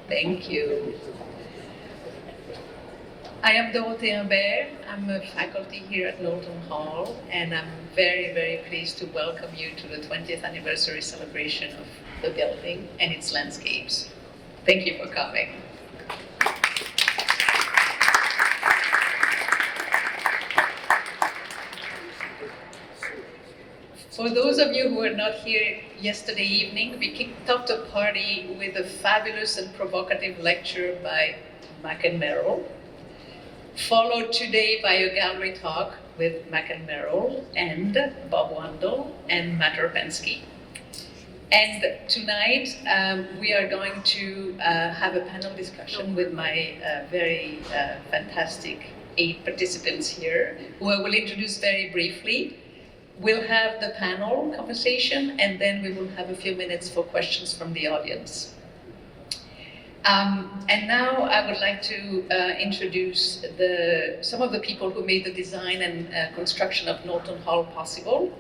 Thank you. I am Dorothée Imbert. I'm a faculty here at Knowlton Hall, and I'm very, very pleased to welcome you to the 20th anniversary celebration of the building and its landscapes. Thank you for coming. For those of you who were not here yesterday evening, we kicked off the party with a fabulous and provocative lecture by Mack and Merrill, followed today by a gallery talk with Mack and Merrill and Bob Wandel and Matt Urbanski. And tonight we are going to have a panel discussion with my very fantastic 8 participants here, who I will introduce very briefly. We'll have the panel conversation, and then we will have a few minutes for questions from the audience. And now I would like to introduce some of the people who made the design and construction of Knowlton Hall possible.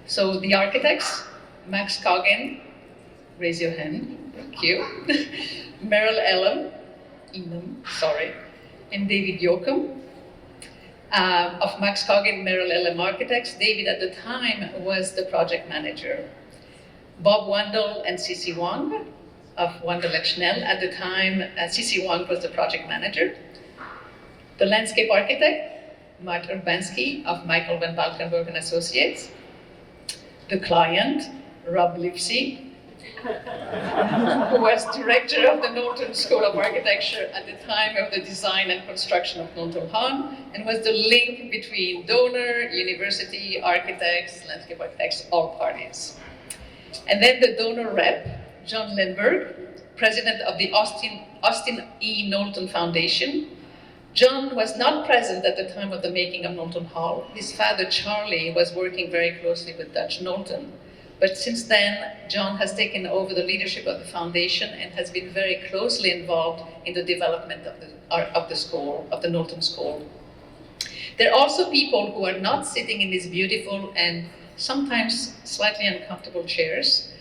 So the architects, Mack Scogin, raise your hand, thank you. Merrill Elam, and David Yocum. Of Mack Scogin, Merrill Elam Architects. David at the time was the project manager. Bob Wandel and Cissy Wong of Wandel and Schmidt. At the time, Cissy Wong was the project manager. The landscape architect, Matt Urbanski of Michael Van Valkenburg and Associates. The client, Rob Livesey, who was director of the Knowlton School of Architecture at the time of the design and construction of Knowlton Hall, and was the link between donor, university, architects, landscape architects, all parties. And then the donor rep, John Lindberg, president of the Austin E. Knowlton Foundation. John was not present at the time of the making of Knowlton Hall. His father, Charlie, was working very closely with Dutch Knowlton. But since then, John has taken over the leadership of the foundation and has been very closely involved in the development of the school, of the Knowlton School. There are also people who are not sitting in these beautiful and sometimes slightly uncomfortable chairs,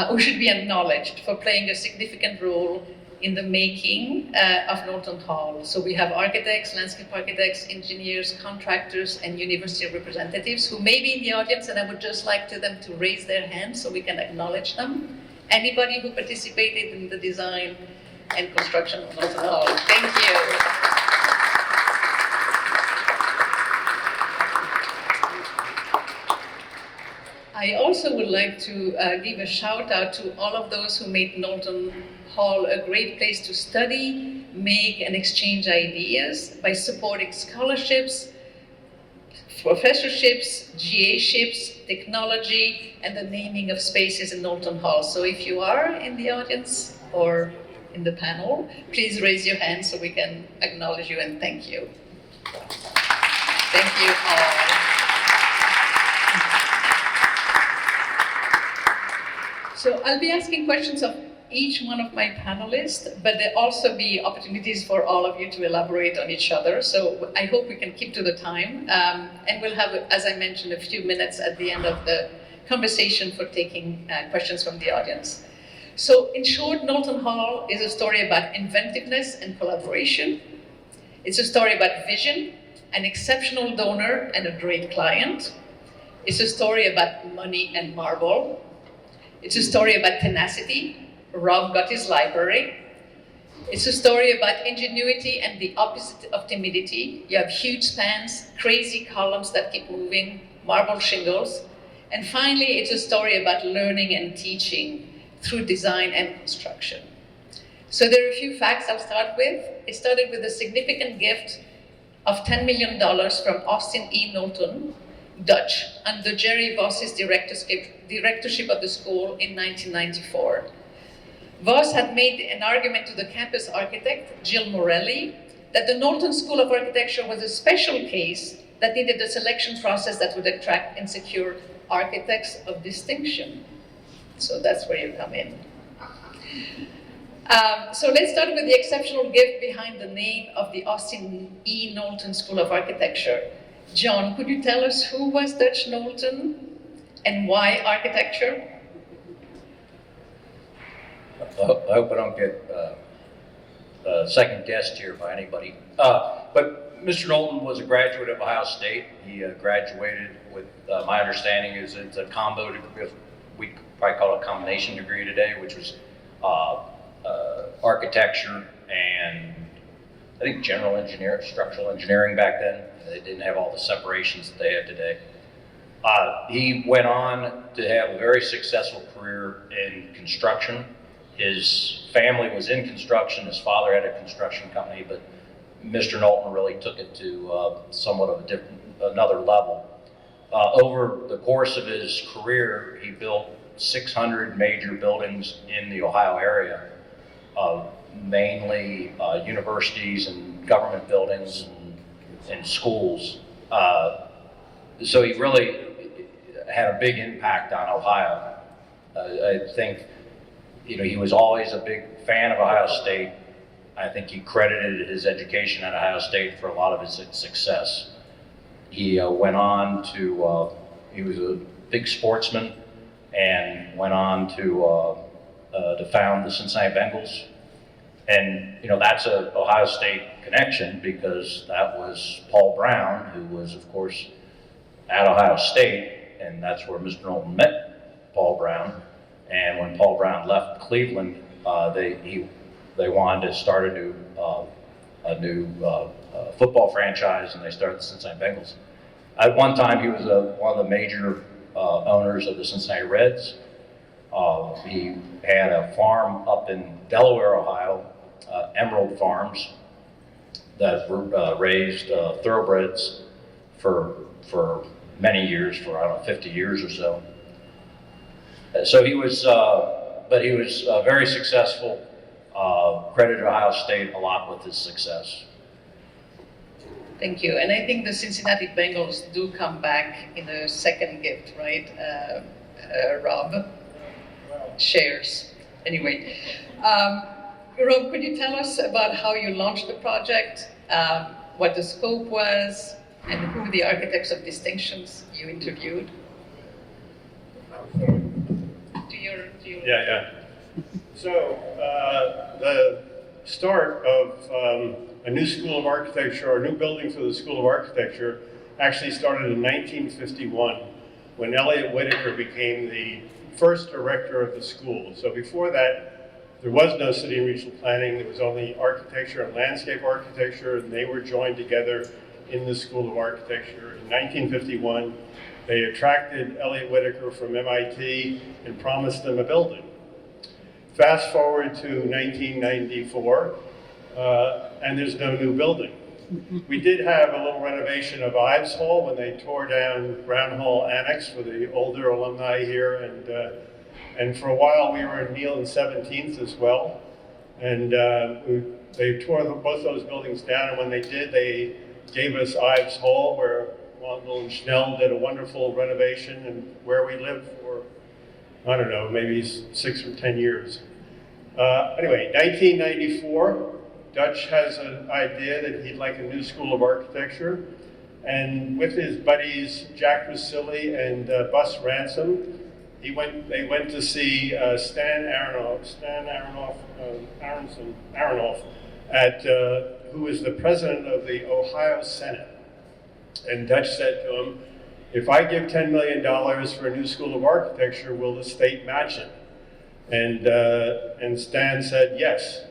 who should be acknowledged for playing a significant role in the making of Knowlton Hall. So we have architects, landscape architects, engineers, contractors, and university representatives who may be in the audience, and I would just like them to raise their hands so we can acknowledge them. Anybody who participated in the design and construction of Knowlton Hall. Thank you. I also would like to give a shout out to all of those who made Knowlton Hall a great place to study, make, and exchange ideas by supporting scholarships, professorships, GA-ships, technology, and the naming of spaces in Knowlton Hall. So if you are in the audience or in the panel, please raise your hand so we can acknowledge you and thank you. Thank you all. So I'll be asking questions of each one of my panelists, but there'll also be opportunities for all of you to elaborate on each other. So I hope we can keep to the time. And we'll have, as I mentioned, a few minutes at the end of the conversation for taking questions from the audience. So in short, Knowlton Hall is a story about inventiveness and collaboration. It's a story about vision, an exceptional donor, and a great client. It's a story about money and marble. It's a story about tenacity. Rob got his library. It's a story about ingenuity and the opposite of timidity. You have huge spans, crazy columns that keep moving, marble shingles. And finally, it's a story about learning and teaching through design and construction. So there are a few facts I'll start with. It started with a significant gift of $10 million from Austin E. Knowlton, Dutch, under Jerry Voss's directorship of the school in 1994. Voss had made an argument to the campus architect, Jill Morelli, that the Knowlton School of Architecture was a special case that needed a selection process that would attract and secure architects of distinction. So that's where you come in. So let's start with the exceptional gift behind the name of the Austin E. Knowlton School of Architecture. John, could you tell us who was Dutch Knowlton and why architecture? I hope I don't get second guessed here by anybody. But Mr. Knowlton was a graduate of Ohio State. He graduated with, my understanding is it's a combo degree, we probably call it a combination degree today, which was architecture and I think general engineering, structural engineering back then. They didn't have all the separations that they have today. He went on to have a very successful career in construction. His family was in construction. His father had a construction company, but Mr. Knowlton really took it to somewhat of another level. Over the course of his career, he built 600 major buildings in the Ohio area, mainly universities and government buildings and schools. So he really had a big impact on Ohio. I think, you know, he was always a big fan of Ohio State. I think he credited his education at Ohio State for a lot of his success. He went on to, he was a big sportsman and went on to found the Cincinnati Bengals. And, you know, that's a Ohio State connection because that was Paul Brown, who was, of course, at Ohio State, and that's where Mr. Knowlton met Paul Brown. And when Paul Brown left Cleveland, they wanted to start a new football franchise, and they started the Cincinnati Bengals. At one time, he was one of the major owners of the Cincinnati Reds. He had a farm up in Delaware, Ohio, Emerald Farms, that raised thoroughbreds for many years, for I don't know, 50 years or so. So he was, but he was very successful. Credited Ohio State a lot with his success. Thank you. And I think the Cincinnati Bengals do come back in a second gift, right? Rob shares. Anyway, Rob, could you tell us about how you launched the project, what the scope was, and who the architects of distinctions you interviewed? Yeah. So the start of a new school of architecture, or a new building for the School of Architecture, actually started in 1951 when Elliott Whitaker became the first director of the school. So before that, there was no city and regional planning. There was only architecture and landscape architecture, and they were joined together in the School of Architecture. In 1951, they attracted Elliott Whitaker from MIT and promised them a building. Fast forward to 1994, and there's no new building. We did have a little renovation of Ives Hall when they tore down Brown Hall Annex for the older alumni here, and for a while we were in Neal and 17th as well. And they tore both those buildings down, and when they did, they gave us Ives Hall, where Wandel and Schnell did a wonderful renovation, and where we lived for, I don't know, maybe 6 or 10 years. Anyway, 1994, Dutch has an idea that he'd like a new school of architecture, and with his buddies Jack Russilli and Bus Ransom, they went to see Stan Aronoff, who was the president of the Ohio Senate. And Dutch said to him, if I give $10 million for a new school of architecture, will the state match it? And Stan said yes.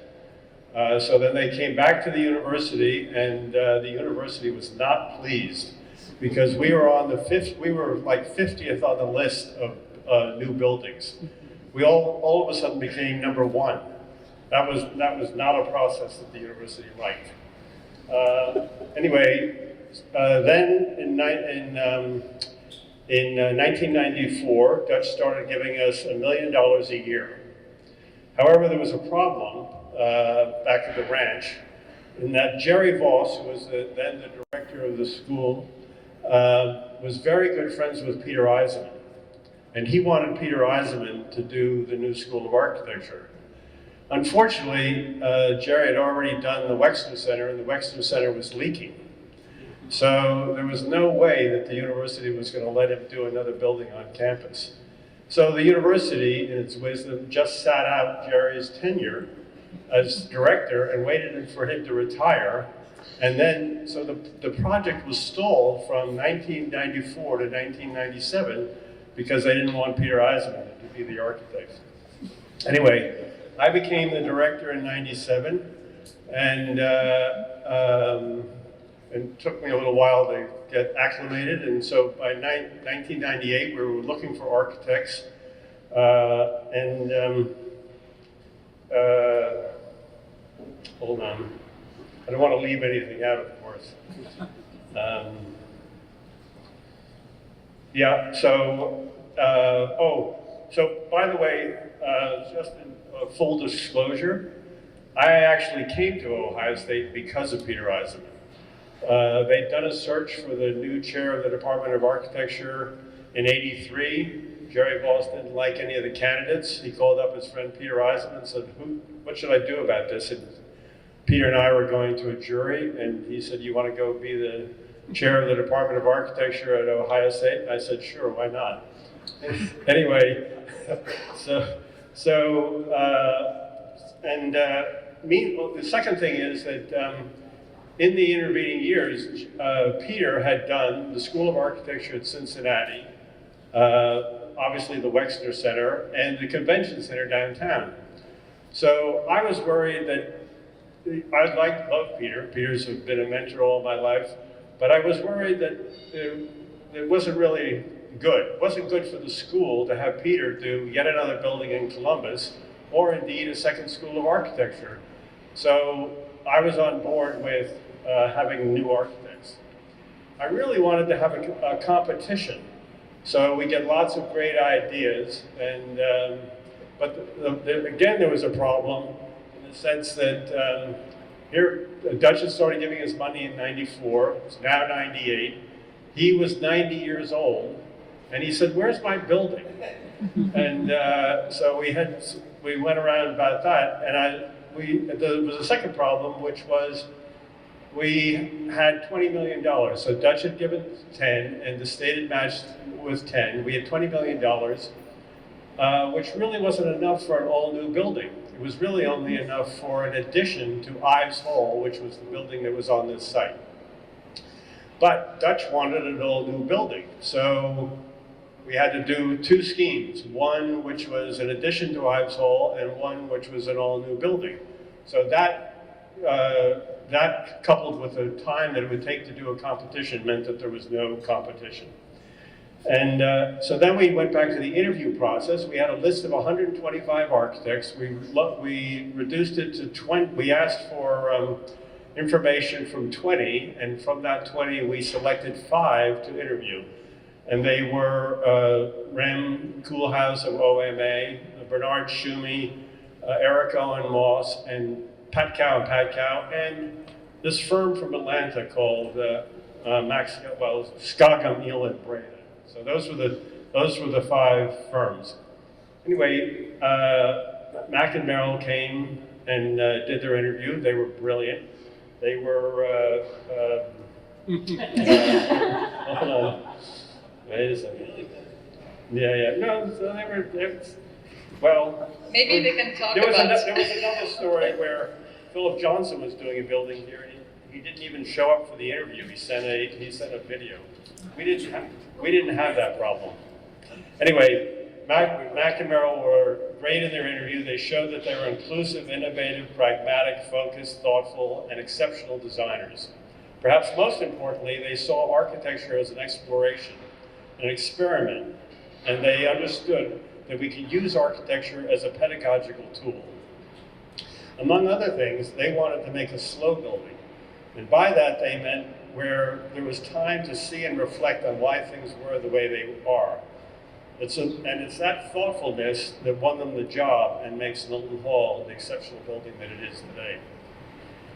So then they came back to the university, and the university was not pleased because we were like 50th on the list of new buildings. We all of a sudden became number 1. That was not a process that the university liked. Anyway, then in 1994, Dutch started giving us $1 million a year. However, there was a problem back at the ranch in that Jerry Voss, who was then the director of the school, was very good friends with Peter Eisenman. And he wanted Peter Eisenman to do the new School of Architecture. Unfortunately, Jerry had already done the Wexner Center, and the Wexner Center was leaking. So there was no way that the university was going to let him do another building on campus. So the university, in its wisdom, just sat out Jerry's tenure as director and waited for him to retire. And then, so the project was stalled from 1994 to 1997 because they didn't want Peter Eisenman to be the architect. Anyway, I became the director in 97, and it took me a little while to get acclimated. And so by 1998, we were looking for architects. Hold on. I don't want to leave anything out, of course. Yeah, so, so by the way, just in full disclosure, I actually came to Ohio State because of Peter Eisenman. They'd done a search for the new chair of the Department of Architecture in '83. Jerry Voss didn't like any of the candidates. He called up his friend Peter Eisenman and said, what should I do about this? And Peter and I were going to a jury, and he said, you want to go be the chair of the Department of Architecture at Ohio State? And I said, sure, why not? Anyway, the second thing is that in the intervening years, Peter had done the School of Architecture at Cincinnati, obviously the Wexner Center, and the Convention Center downtown. So I was worried that love Peter. Peter's been a mentor all my life, but I was worried that it wasn't really good. It wasn't good for the school to have Peter do yet another building in Columbus, or indeed a second school of architecture. So I was on board with having new architects. I really wanted to have a competition. So we get lots of great ideas, and but again, there was a problem in the sense that here, Dutch had started giving us money in '94, it's now '98. He was 90 years old, and he said, where's my building? And so we went around about that, and there was a second problem, which was we had $20 million. So Dutch had given 10, and the state had matched with 10. We had $20 million, which really wasn't enough for an all-new building. It was really only enough for an addition to Ives Hall, which was the building that was on this site. But Dutch wanted an all-new building, so we had to do two schemes. One which was an addition to Ives Hall, and one which was an all-new building. So that coupled with the time that it would take to do a competition meant that there was no competition. And so then we went back to the interview process. We had a list of 125 architects. We reduced it to 20. We asked for information from 20, and from that 20, we selected 5 to interview. And they were Rem Koolhaus of OMA, Bernard Schumi, Eric Owen Moss, and Pat Cow, and this firm from Atlanta called Mack Scogin, Elam, Breda. So those were the 5 firms. Anyway, Mack and Merrill came and did their interview. They were brilliant. They were. Hold on. Wait a second. Yeah. No, so they were. Well. Maybe they can talk there was about. There was another story where Philip Johnson was doing a building here, and he didn't even show up for the interview. He sent a video. We didn't have that problem. Anyway, Mack and Merrill were great in their interview. They showed that they were inclusive, innovative, pragmatic, focused, thoughtful, and exceptional designers. Perhaps most importantly, they saw architecture as an exploration, an experiment, and they understood that we could use architecture as a pedagogical tool. Among other things, they wanted to make a slow building. And by that, they meant where there was time to see and reflect on why things were the way they are. And it's that thoughtfulness that won them the job and makes Knowlton Hall the exceptional building that it is today.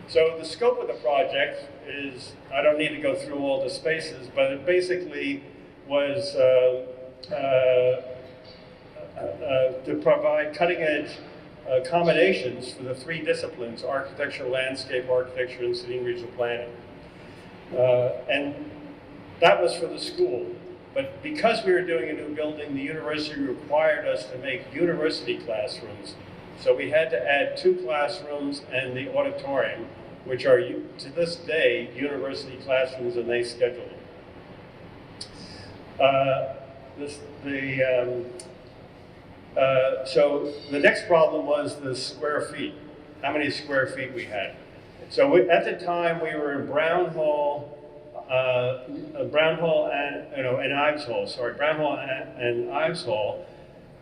So the scope of the project is, I don't need to go through all the spaces, but it basically was to provide cutting-edge accommodations for the 3 disciplines: architecture, landscape architecture, and city and regional planning. And that was for the school. But because we were doing a new building, the university required us to make university classrooms So we had to add 2 classrooms and the auditorium, which are, to this day, university classrooms, and they schedule them. So the next problem was the square feet, how many square feet we had. So at the time, we were in Brown Hall and Ives Hall, Brown Hall and Ives Hall.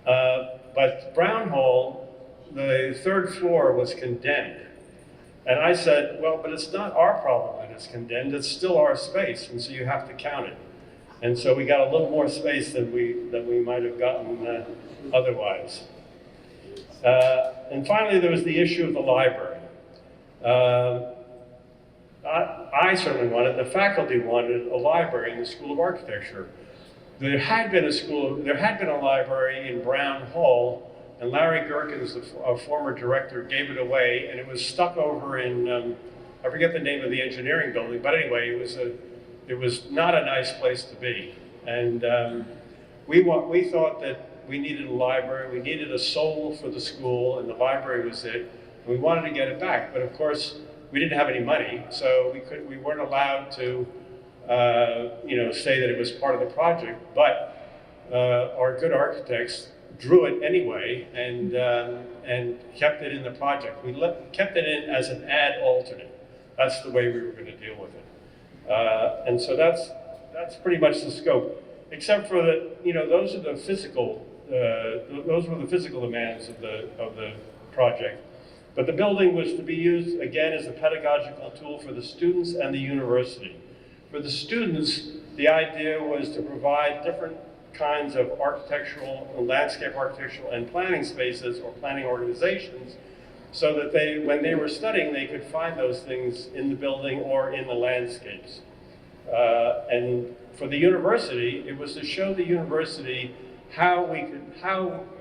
But Brown Hall, the 3rd floor was condemned. And I said, well, but it's not our problem that it's condemned, it's still our space, and so you have to count it. And so we got a little more space than we might have gotten otherwise. And finally, there was the issue of the library. I certainly wanted, the faculty wanted a library in the School of Architecture. There had been a library in Brown Hall, and Larry Gerkins, a former director, gave it away, and it was stuck over in, I forget the name of the engineering building, but anyway, it was not a nice place to be. And we thought that we needed a library, we needed a soul for the school, and the library was it. And we wanted to get it back, but of course, we didn't have any money, so we weren't allowed to say that it was part of the project, but our good architects drew it anyway and kept it in the project. We kept it in as an ad alternate. That's the way we were going to deal with it. And so that's pretty much the scope, except for that, those were the physical demands of the project. But the building was to be used, again, as a pedagogical tool for the students and the university. For the students, the idea was to provide different kinds of architectural, landscape architectural, and planning spaces or planning organizations, so that when they were studying, they could find those things in the building or in the landscapes. And for the university, it was to show the university how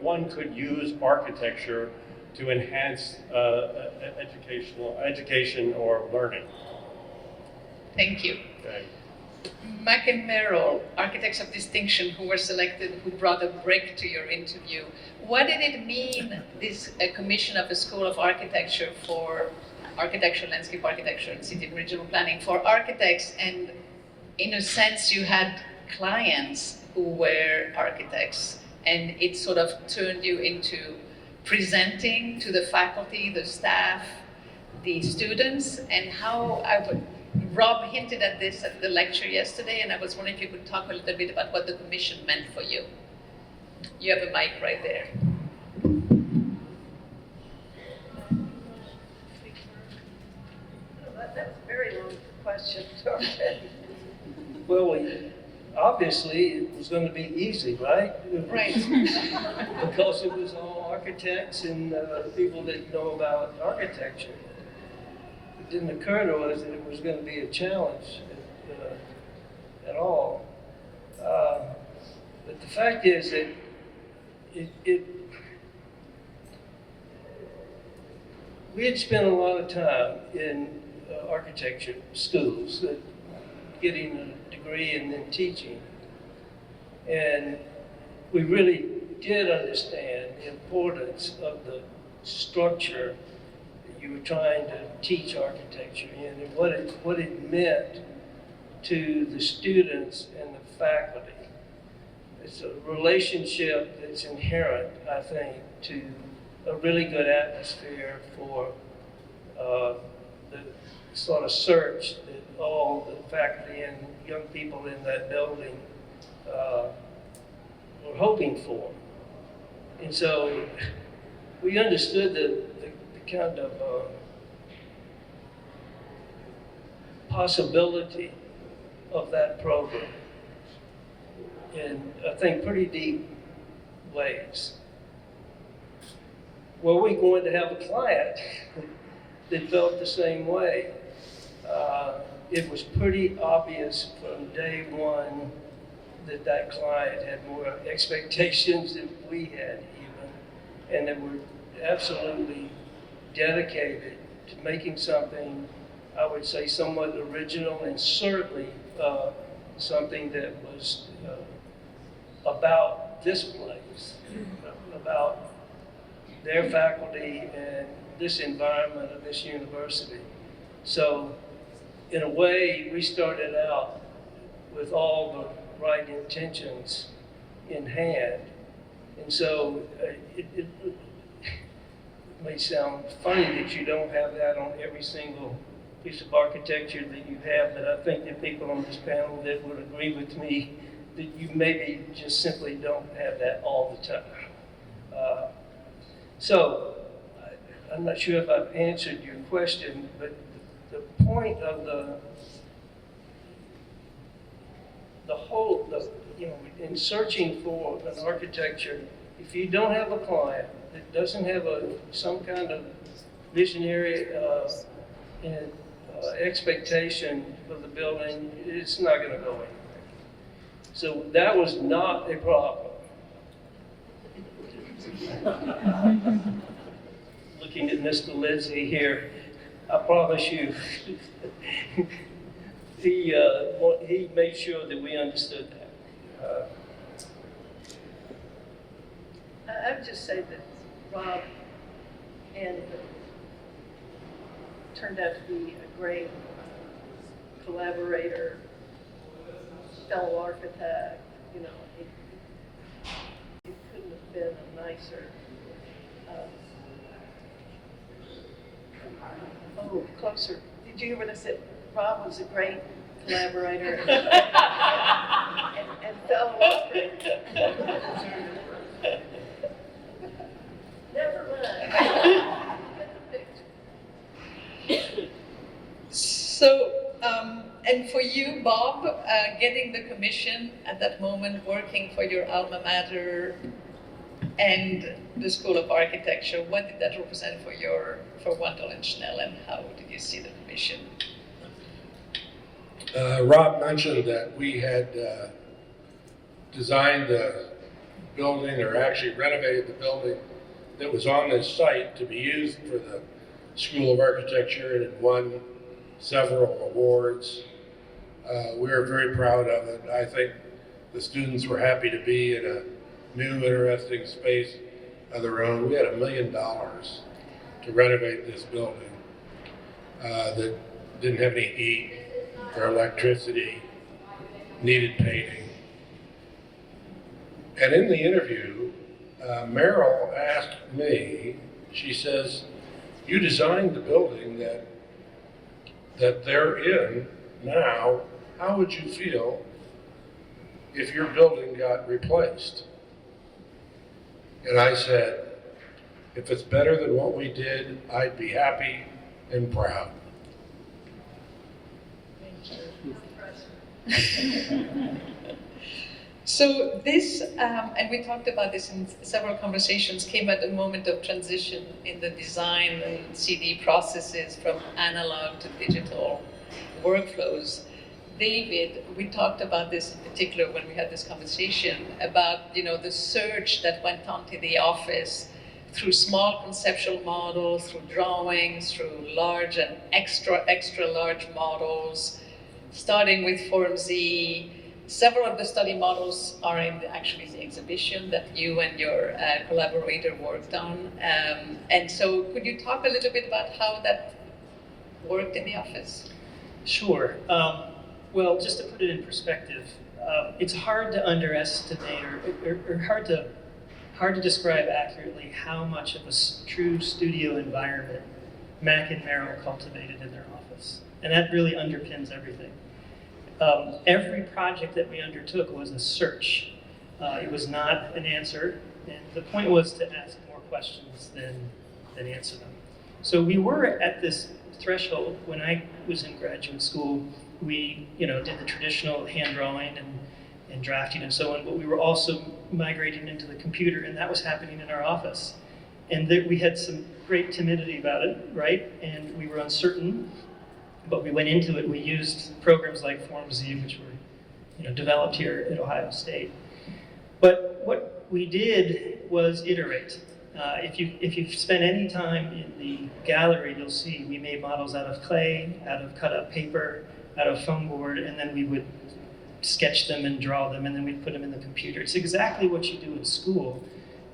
one could use architecture to enhance education or learning. Thank you. Okay. Mack and Merrill, architects of distinction who were selected, who brought a break to your interview. What did it mean, this commission of a School of Architecture for architecture, landscape architecture, and city and regional planning for architects? And in a sense, you had clients who were architects, and it sort of turned you into presenting to the faculty, the staff, the students, and how Rob hinted at this at the lecture yesterday, and I was wondering if you could talk a little bit about what the commission meant for you. You have a mic right there. That's a very long question. Well, obviously it was going to be easy, right? Right. Because it was all architects and people that know about architecture. It didn't occur to us that it was going to be a challenge at all. But the fact is that we had spent a lot of time in architecture schools, getting a degree and then teaching. And we really did understand the importance of the structure that you were trying to teach architecture in, and what it meant to the students and the faculty. It's a relationship that's inherent, I think, to a really good atmosphere for the sort of search that all the faculty and young people in that building were hoping for. And so we understood the kind of possibility of that program in, I think, pretty deep ways. Were we going to have a client that felt the same way? It was pretty obvious from day one that client had more expectations than we had even, and they were absolutely dedicated to making something, I would say, somewhat original, and certainly something that was about this place, about their faculty and this environment of this university. So in a way, we started out with all the right intentions in hand. And so it may sound funny that you don't have that on every single piece of architecture that you have, but I think that people on this panel that would agree with me that you maybe just simply don't have that all the time. So I'm not sure if I've answered your question, but the point of in searching for an architecture, if you don't have a client that doesn't have some kind of visionary and expectation for the building, it's not going to go anywhere. So that was not a problem. Looking at Mr. Livesey here, I promise you, he made sure that we understood that. I would just say that Rob turned out to be a great collaborator, fellow architect. You know, it couldn't have been a nicer. Closer. Did you hear what I said? Rob was a great collaborator and fellow operator. Never mind. So, and for you, Bob, getting the commission at that moment, working for your alma mater and the School of Architecture, what did that represent for Wandel and Schnell, and how did you see the commission? Rob mentioned that we had designed the building, or actually renovated the building that was on this site to be used for the School of Architecture, and it won several awards. We were very proud of it. I think the students were happy to be in a new, interesting space of their own. We had $1 million to renovate this building that didn't have any heat or electricity, needed painting. And in the interview, Merrill asked me, she says, you designed the building that they're in now, how would you feel if your building got replaced? And I said, if it's better than what we did, I'd be happy and proud. So this, and we talked about this in several conversations, came at a moment of transition in the design and CD processes from analog to digital workflows. David, we talked about this in particular when we had this conversation about, the surge that went on to the office through small conceptual models, through drawings, through large and extra large models, starting with Form Z. Several of the study models are in the exhibition that you and your collaborator worked on. And so could you talk a little bit about how that worked in the office? Sure. Well, just to put it in perspective, it's hard to underestimate or hard to describe accurately how much of a true studio environment Mack and Merrill cultivated in their office. And that really underpins everything. Every project that we undertook was a search. It was not an answer, and the point was to ask more questions than answer them. So we were at this threshold when I was in graduate school. We, did the traditional hand drawing and drafting and so on, but we were also migrating into the computer, and that was happening in our office. And we had some great timidity about it, right? And we were uncertain. But we went into it, we used programs like Form Z, which were developed here at Ohio State. But what we did was iterate. If you spend any time in the gallery, you'll see we made models out of clay, out of cut up paper, out of foam board, and then we would sketch them and draw them, and then we'd put them in the computer. It's exactly what you do in school,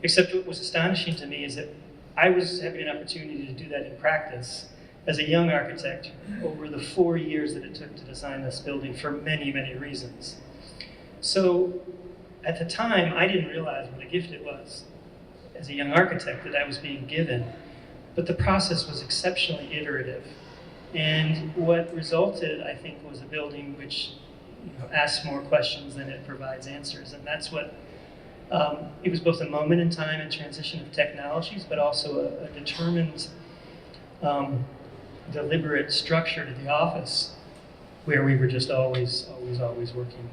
except what was astonishing to me is that I was having an opportunity to do that in practice as a young architect over the 4 years that it took to design this building for many, many reasons. So at the time, I didn't realize what a gift it was as a young architect that I was being given, but the process was exceptionally iterative. And what resulted, I think, was a building which asks more questions than it provides answers. And that's what, it was both a moment in time and transition of technologies, but also a determined, deliberate structure to the office where we were just always working.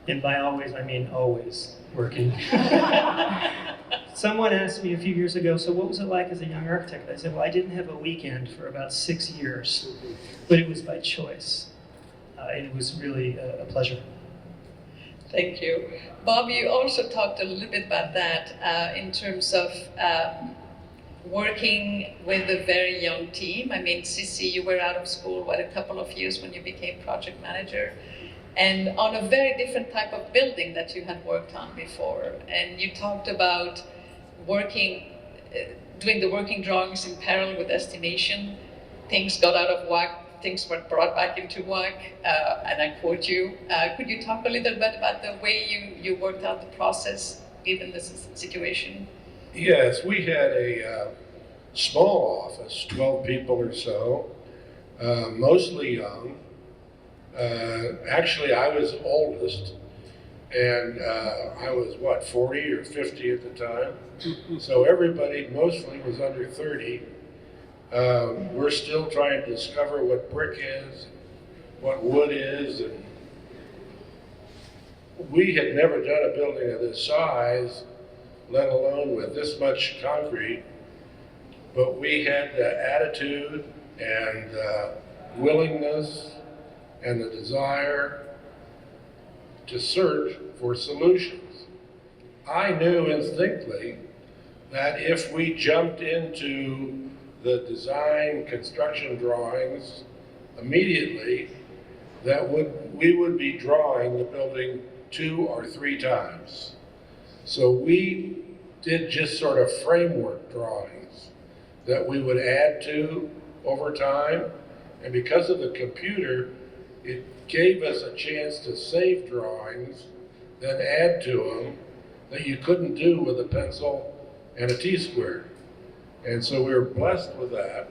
And by always, I mean always working. Someone asked me a few years ago, so what was it like as a young architect? I said, well, I didn't have a weekend for about 6 years, but it was by choice. And it was really a pleasure. Thank you. Bob, you also talked a little bit about that in terms of working with a very young team. I mean, Cissy, you were out of school, a couple of years when you became project manager, and on a very different type of building that you had worked on before. And you talked about doing the working drawings in parallel with estimation. Things got out of whack, things were brought back into whack, and I quote you. Could you talk a little bit about the way you worked out the process given this situation? Yes, we had a small office, 12 people or so, mostly young. Actually, I was oldest, and I was, 40 or 50 at the time? So everybody mostly was under 30. We're still trying to discover what brick is, what wood is, and we had never done a building of this size, let alone with this much concrete, but we had the attitude and willingness and the desire to search for solutions. I knew instinctively that if we jumped into the design construction drawings immediately, that we would be drawing the building 2 or 3 times. So we did just sort of framework drawings that we would add to over time. And because of the computer, it gave us a chance to save drawings, then add to them that you couldn't do with a pencil and a T-square. And so we were blessed with that.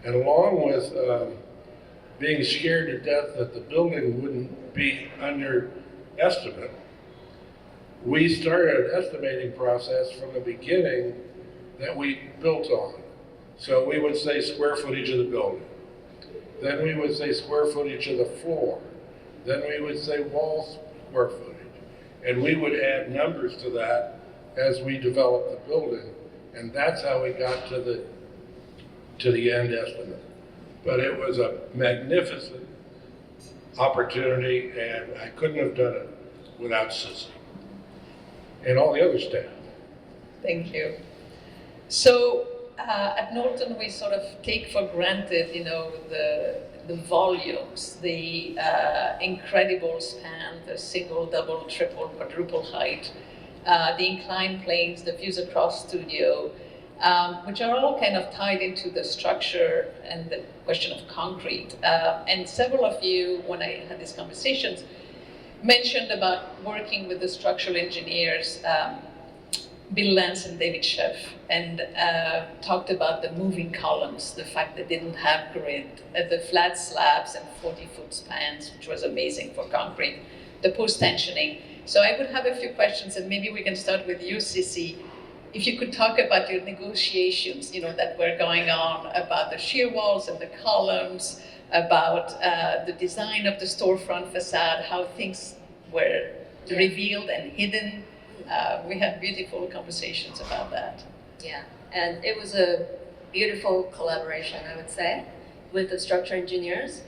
And along with being scared to death that the building wouldn't be under estimate, we started an estimating process from the beginning that we built on. So we would say square footage of the building. Then we would say square footage of the floor. Then we would say wall square footage. And we would add numbers to that as we developed the building. And that's how we got to the end estimate. But it was a magnificent opportunity, and I couldn't have done it without Cissy and all the other staff. Thank you. So at Knowlton, we sort of take for granted, the volumes, the incredible span, the single, double, triple, quadruple height, the inclined planes, the views across studio, which are all kind of tied into the structure and the question of concrete. And several of you, when I had these conversations, mentioned about working with the structural engineers, Bill Lance and David Sheff, and talked about the moving columns, the fact that they didn't have grid, the flat slabs and 40-foot spans, which was amazing for concrete, the post-tensioning. So I would have a few questions, and maybe we can start with you, Cissy. If you could talk about your negotiations, that were going on, about the shear walls and the columns, about the design of the storefront facade, how things were revealed and hidden. We had beautiful conversations about that. Yeah, and it was a beautiful collaboration, I would say, with the structural engineers.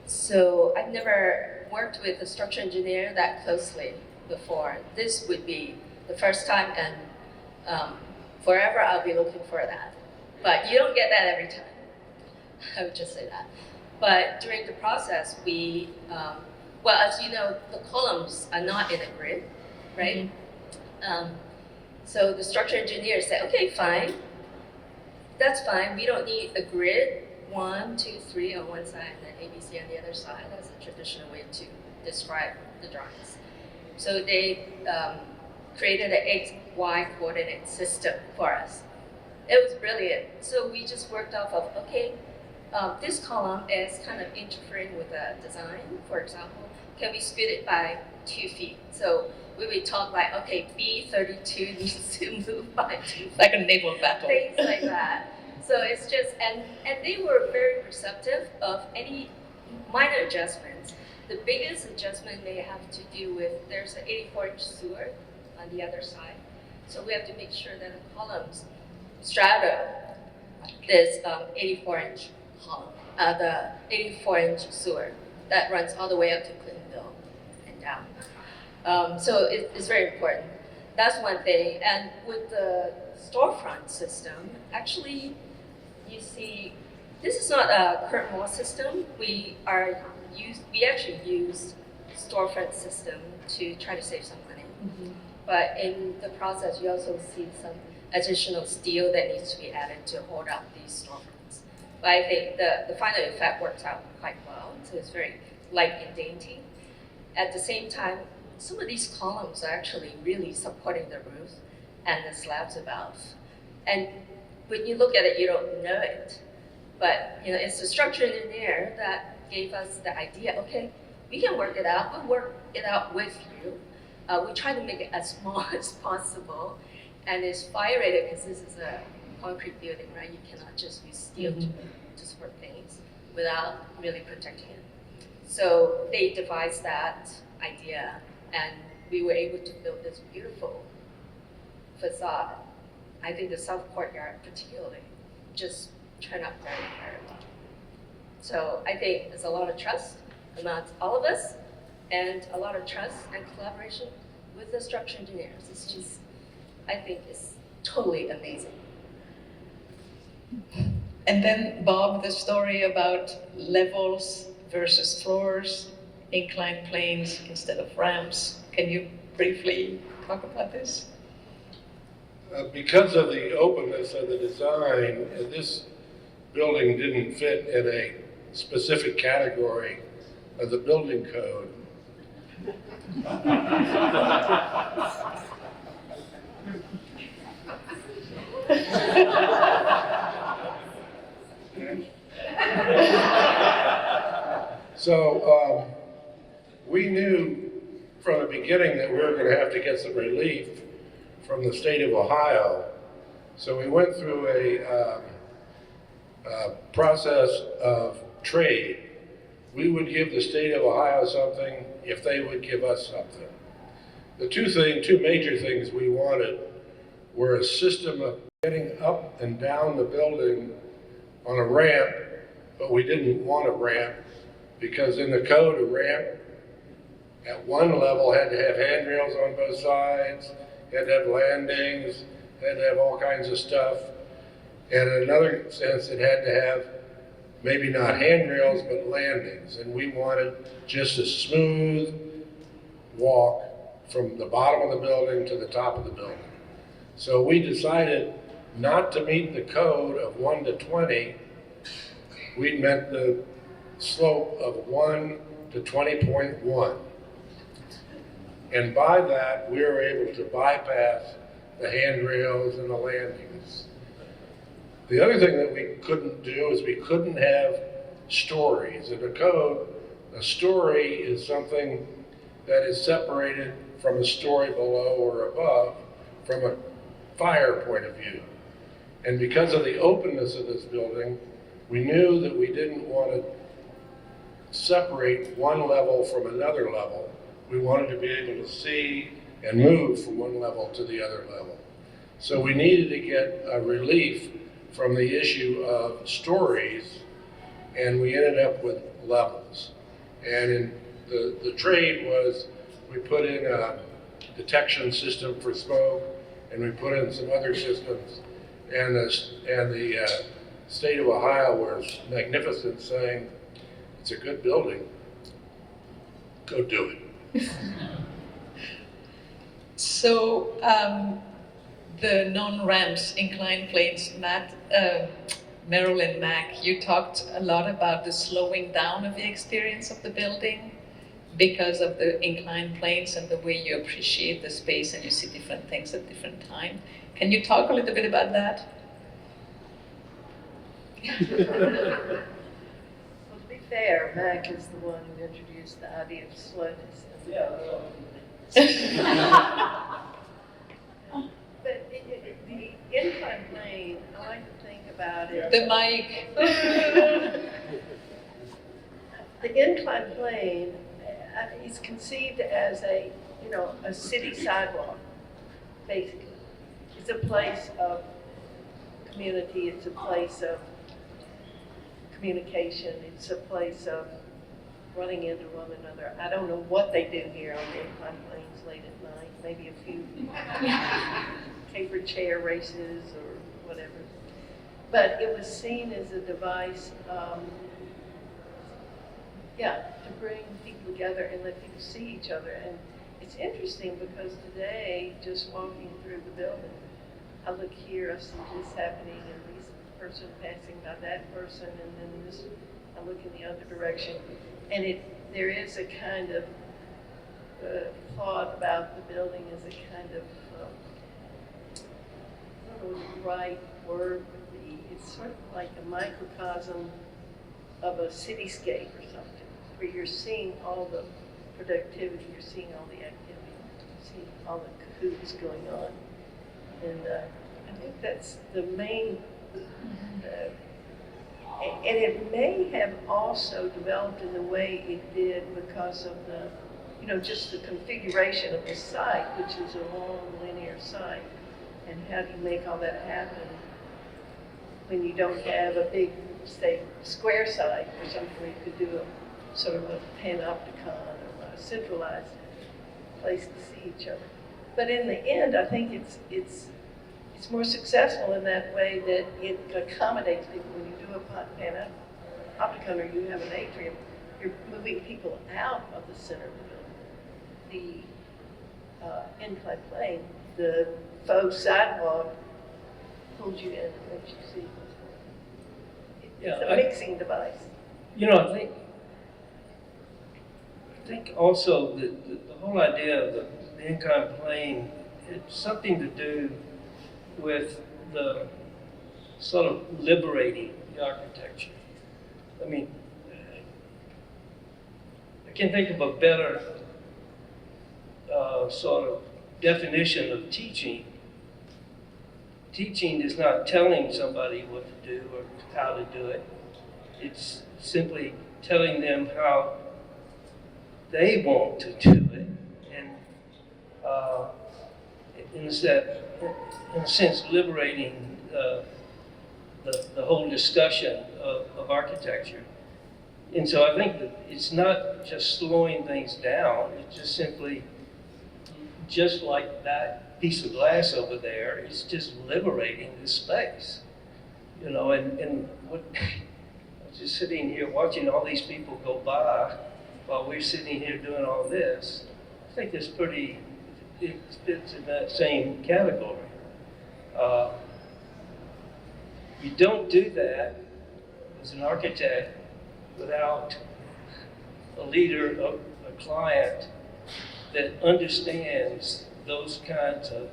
So I've never worked with a structural engineer that closely before. This would be the first time, and forever I'll be looking for that. But you don't get that every time. I would just say that. But during the process, we, well, as you know, the columns are not in a grid, right? So the structural engineer said, okay, fine, that's fine. We don't need a grid, 1, 2, 3 on one side and then ABC on the other side. That's a traditional way to describe the drawings. So they created an X-Y coordinate system for us. It was brilliant. So we just worked off of, okay, this column is kind of interfering with the design, for example. Can we split it by 2 feet? So we would talk like, okay, B32 needs to move by 2 feet. Like a naval battle. Things like that. So it's just, and they were very receptive of any minor adjustments. The biggest adjustment may have to do with, there's an 84-inch sewer on the other side. So we have to make sure that the columns straddle this 84-inch column, the 84-inch sewer that runs all the way up to Clintonville and down. So it's very important. That's one thing. And with the storefront system, actually, you see, this is not a current wall system. We actually use storefront system to try to save some money. Mm-hmm. But in the process, you also see some additional steel that needs to be added to hold up these storefronts. But I think the final effect works out quite well. So it's very light and dainty. At the same time, some of these columns are actually really supporting the roof and the slabs above. And when you look at it, you don't know it. But it's the structural engineer that gave us the idea, okay, we can work it out. We'll work it out with you. We try to make it as small as possible. And it's fire rated because this is a concrete building, right? You cannot just use steel to support things without really protecting it. So they devised that idea, and we were able to build this beautiful facade. I think the south courtyard particularly just turned out very, very well. So I think there's a lot of trust amongst all of us, and a lot of trust and collaboration with the structural engineers. It's just, I think it's totally amazing. And then, Bob, the story about levels versus floors, inclined planes instead of ramps. Can you briefly talk about this? Because of the openness of the design, this building didn't fit in a specific category of the building code. So we knew from the beginning that we were going to have to get some relief from the state of Ohio. So we went through a process of trade. We would give the state of Ohio something if they would give us something. The two major things we wanted were a system of getting up and down the building on a ramp, but we didn't want a ramp because in the code, a ramp at one level had to have handrails on both sides, had to have landings, had to have all kinds of stuff. And in another sense, it had to have maybe not handrails, but landings. And we wanted just a smooth walk from the bottom of the building to the top of the building. So we decided not to meet the code of 1 to 20. We met the slope of 1 to 20.1. And by that, we were able to bypass the handrails and the landings. The other thing that we couldn't do is we couldn't have stories. In the code, a story is something that is separated from a story below or above from a fire point of view. And because of the openness of this building, we knew that we didn't want to separate one level from another level. We wanted to be able to see and move from one level to the other level. So we needed to get a relief from the issue of stories, and we ended up with levels. And in the trade was, we put in a detection system for smoke, and we put in some other systems, and the state of Ohio was magnificent, saying, it's a good building, go do it. So the non-ramps, inclined planes, Merrill and Mack, you talked a lot about the slowing down of the experience of the building because of the inclined planes and the way you appreciate the space and you see different things at different times. Can you talk a little bit about that? Well, to be fair, Mack is the one who introduced the idea of slowness. But the inclined plane, I like to think about it. The mic. The inclined plane is conceived as a city sidewalk, basically. It's a place of community, it's a place of communication, it's a place of running into one another. I don't know what they do here on the inclined planes late at night, maybe a few capered chair races or whatever. But it was seen as a device, to bring people together and let people see each other. And it's interesting because today, just walking through the building, I look here, I see this happening, and this person passing by that person, and then this, I look in the other direction. And there is a kind of thought about the building as a kind of, I don't know what the right word would be. It's sort of like a microcosm of a cityscape or something, where you're seeing all the productivity, you're seeing all the activity, you're seeing all the cahoots going on. And I think that's the main, and it may have also developed in the way it did because of the, just the configuration of the site, which is a long linear site. And how do you make all that happen when you don't have a big, say, square site or something where you could do a sort of a panopticon or a centralized place to see each other. But in the end, I think it's more successful in that way that it accommodates people. When you do a panopticon or you have an atrium, you're moving people out of the center of the building. The inclined plane, the faux sidewalk pulls you in and lets you see what's going on. It's a mixing device. I think also the whole idea of the inclined plane, it's something to do with the sort of liberating the architecture. I mean, I can't think of a better sort of definition of teaching. Teaching is not telling somebody what to do or how to do it. It's simply telling them how they want to do it, and in a sense, liberating the whole discussion of architecture. And so I think that it's not just slowing things down, it's just simply, just like that piece of glass over there, it's just liberating the space. And what, I was just sitting here watching all these people go by while we're sitting here doing all this. I think it's it fits in that same category. You don't do that as an architect without a leader, a client that understands those kinds of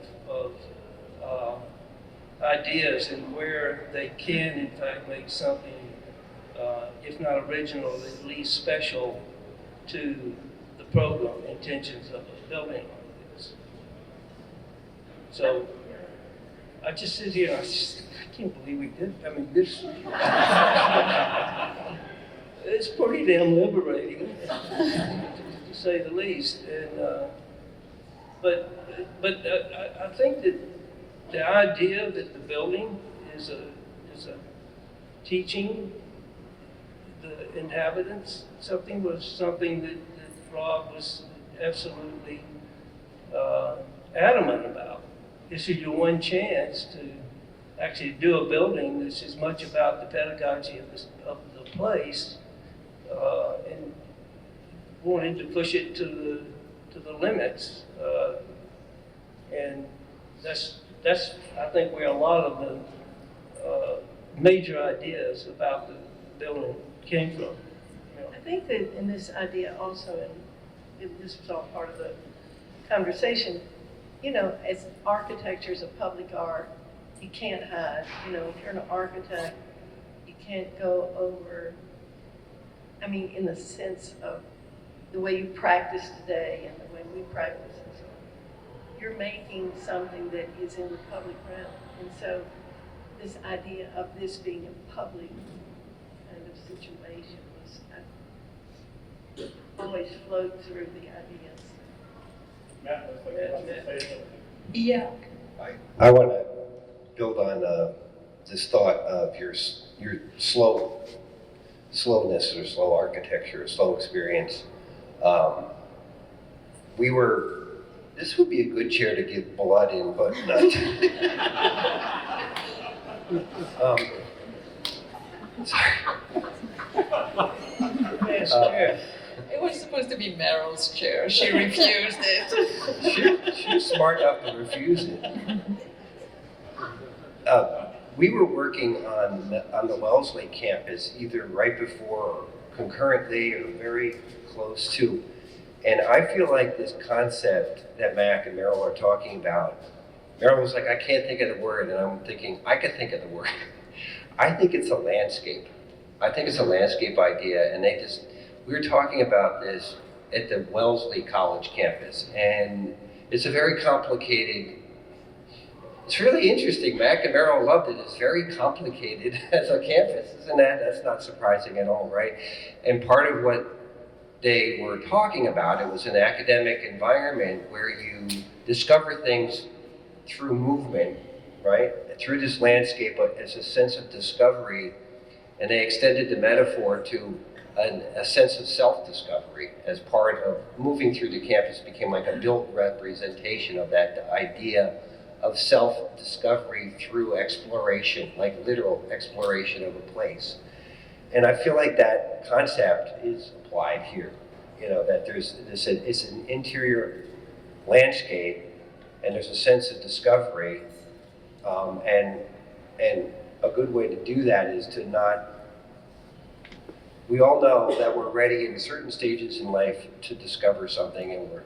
ideas and where they can, in fact, make something, if not original, at least special to the program intentions of a building like this. So I just sit here and I can't believe we did. I mean, this it's pretty damn liberating, to say the least. And but I think that the idea that the building is a teaching the inhabitants something that Rob was absolutely adamant about. This is your one chance to actually do a building that's as much about the pedagogy of the place and wanted to push it to the limits. And that's that's, I think, where a lot of the major ideas about the building came from. I think that in this idea also, and this was all part of the conversation, you know, as architecture is a public art, you can't hide. You know, if you're an architect, you can't go over, I mean, in the sense of the way you practice today and the way we practice and so on. You're making something that is in the public realm. And so this idea of this being a public kind of situation was always flowed through the ideas. Matt, looks like you want to say something. Yeah. I want to build on this thought of your slowness or slow architecture, slow experience. This would be a good chair to give blood in, but not. Sorry. It was supposed to be Merrill's chair. She refused it. She was smart enough to refuse it. We were working on the Wellesley campus either right before or concurrently or very close to. And I feel like this concept that Mack and Merrill are talking about, Merrill was like, I can't think of the word, and I'm thinking, I could think of the word. I think it's a landscape. I think it's a landscape idea, and we were talking about this at the Wellesley College campus, and it's a very complicated, it's really interesting. Mack and Merrill loved it. It's very complicated as a campus, isn't that? That's not surprising at all, right? And part of what they were talking about, it was an academic environment where you discover things through movement, right? Through this landscape as a sense of discovery, and they extended the metaphor to a sense of self-discovery as part of moving through the campus. Became like a built representation of that idea of self-discovery through exploration, like literal exploration of a place. And I feel like that concept is applied here. You know, that it's an interior landscape, and there's a sense of discovery, and a good way to do that is to not. We all know that we're ready in certain stages in life to discover something, and we're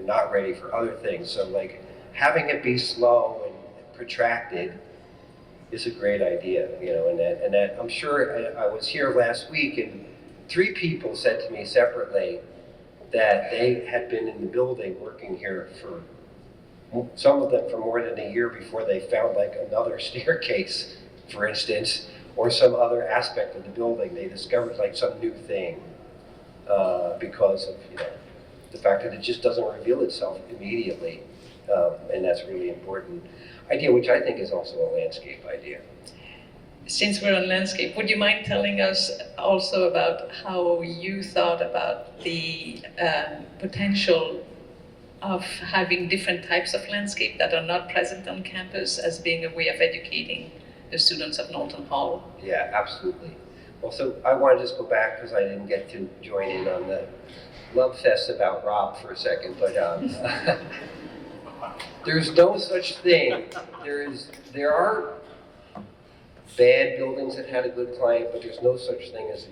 not ready for other things. So, like, having it be slow and protracted is a great idea, you know, and that I'm sure I was here last week, and 3 people said to me separately that they had been in the building working here for, some of them for more than a year before they found like another staircase, for instance, or some other aspect of the building. They discovered like some new thing because of, you know, the fact that it just doesn't reveal itself immediately. And that's a really important idea, which I think is also a landscape idea. Since we're on landscape, would you mind telling us also about how you thought about the potential of having different types of landscape that are not present on campus as being a way of educating the students of Knowlton Hall? Yeah, absolutely. Well, so I want to just go back because I didn't get to join in on the love fest about Rob for a second, but there's no such thing. There are bad buildings that had a good client, but there's no such thing as a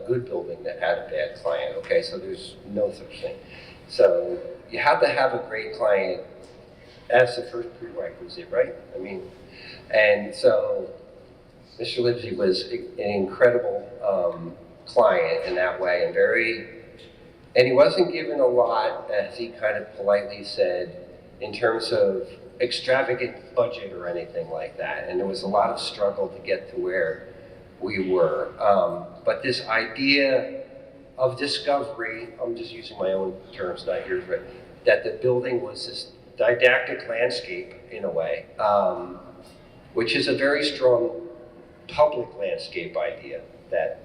good building that had a bad client. Okay, so there's no such thing. So you have to have a great client as the first prerequisite, right? I mean, and so Mr. Livesey was an incredible client in that way, and he wasn't given a lot, as he kind of politely said, in terms of extravagant budget or anything like that. And there was a lot of struggle to get to where we were. But this idea of discovery, I'm just using my own terms, not yours, right? That the building was this didactic landscape in a way, which is a very strong public landscape idea, that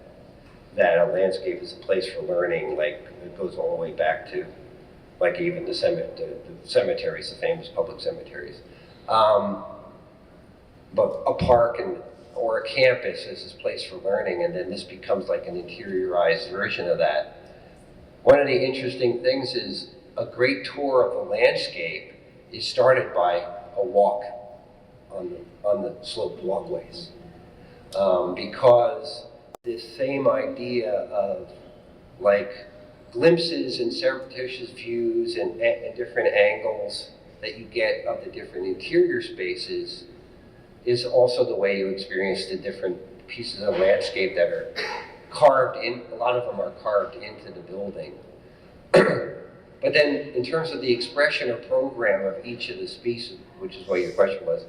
a landscape is a place for learning, like it goes all the way back to like even the cemeteries, the famous public cemeteries. But a park or a campus is this place for learning, and then this becomes like an interiorized version of that. One of the interesting things is a great tour of the landscape is started by a walk on the sloped walkways. Because this same idea of like glimpses and surreptitious views and different angles that you get of the different interior spaces is also the way you experience the different pieces of landscape that are carved in. A lot of them are carved into the building. But then in terms of the expression or program of each of the species, which is what your question was,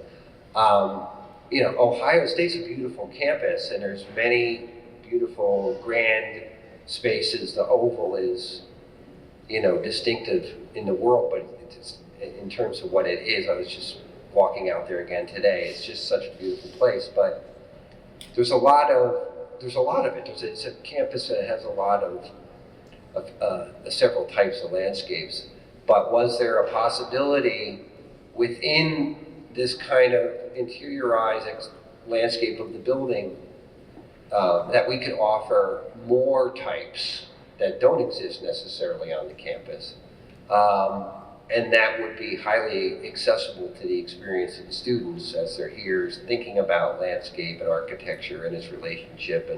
you know, Ohio State's a beautiful campus, and there's many beautiful, grand spaces. The Oval is, you know, distinctive in the world, but it's, in terms of what it is, I was just walking out there again today. It's just such a beautiful place, but there's a lot of it. It's a campus that has a lot of several types of landscapes. But was there a possibility within this kind of interiorized landscape of the building that we could offer more types that don't exist necessarily on the campus, and that would be highly accessible to the experience of the students as they're here thinking about landscape and architecture and its relationship,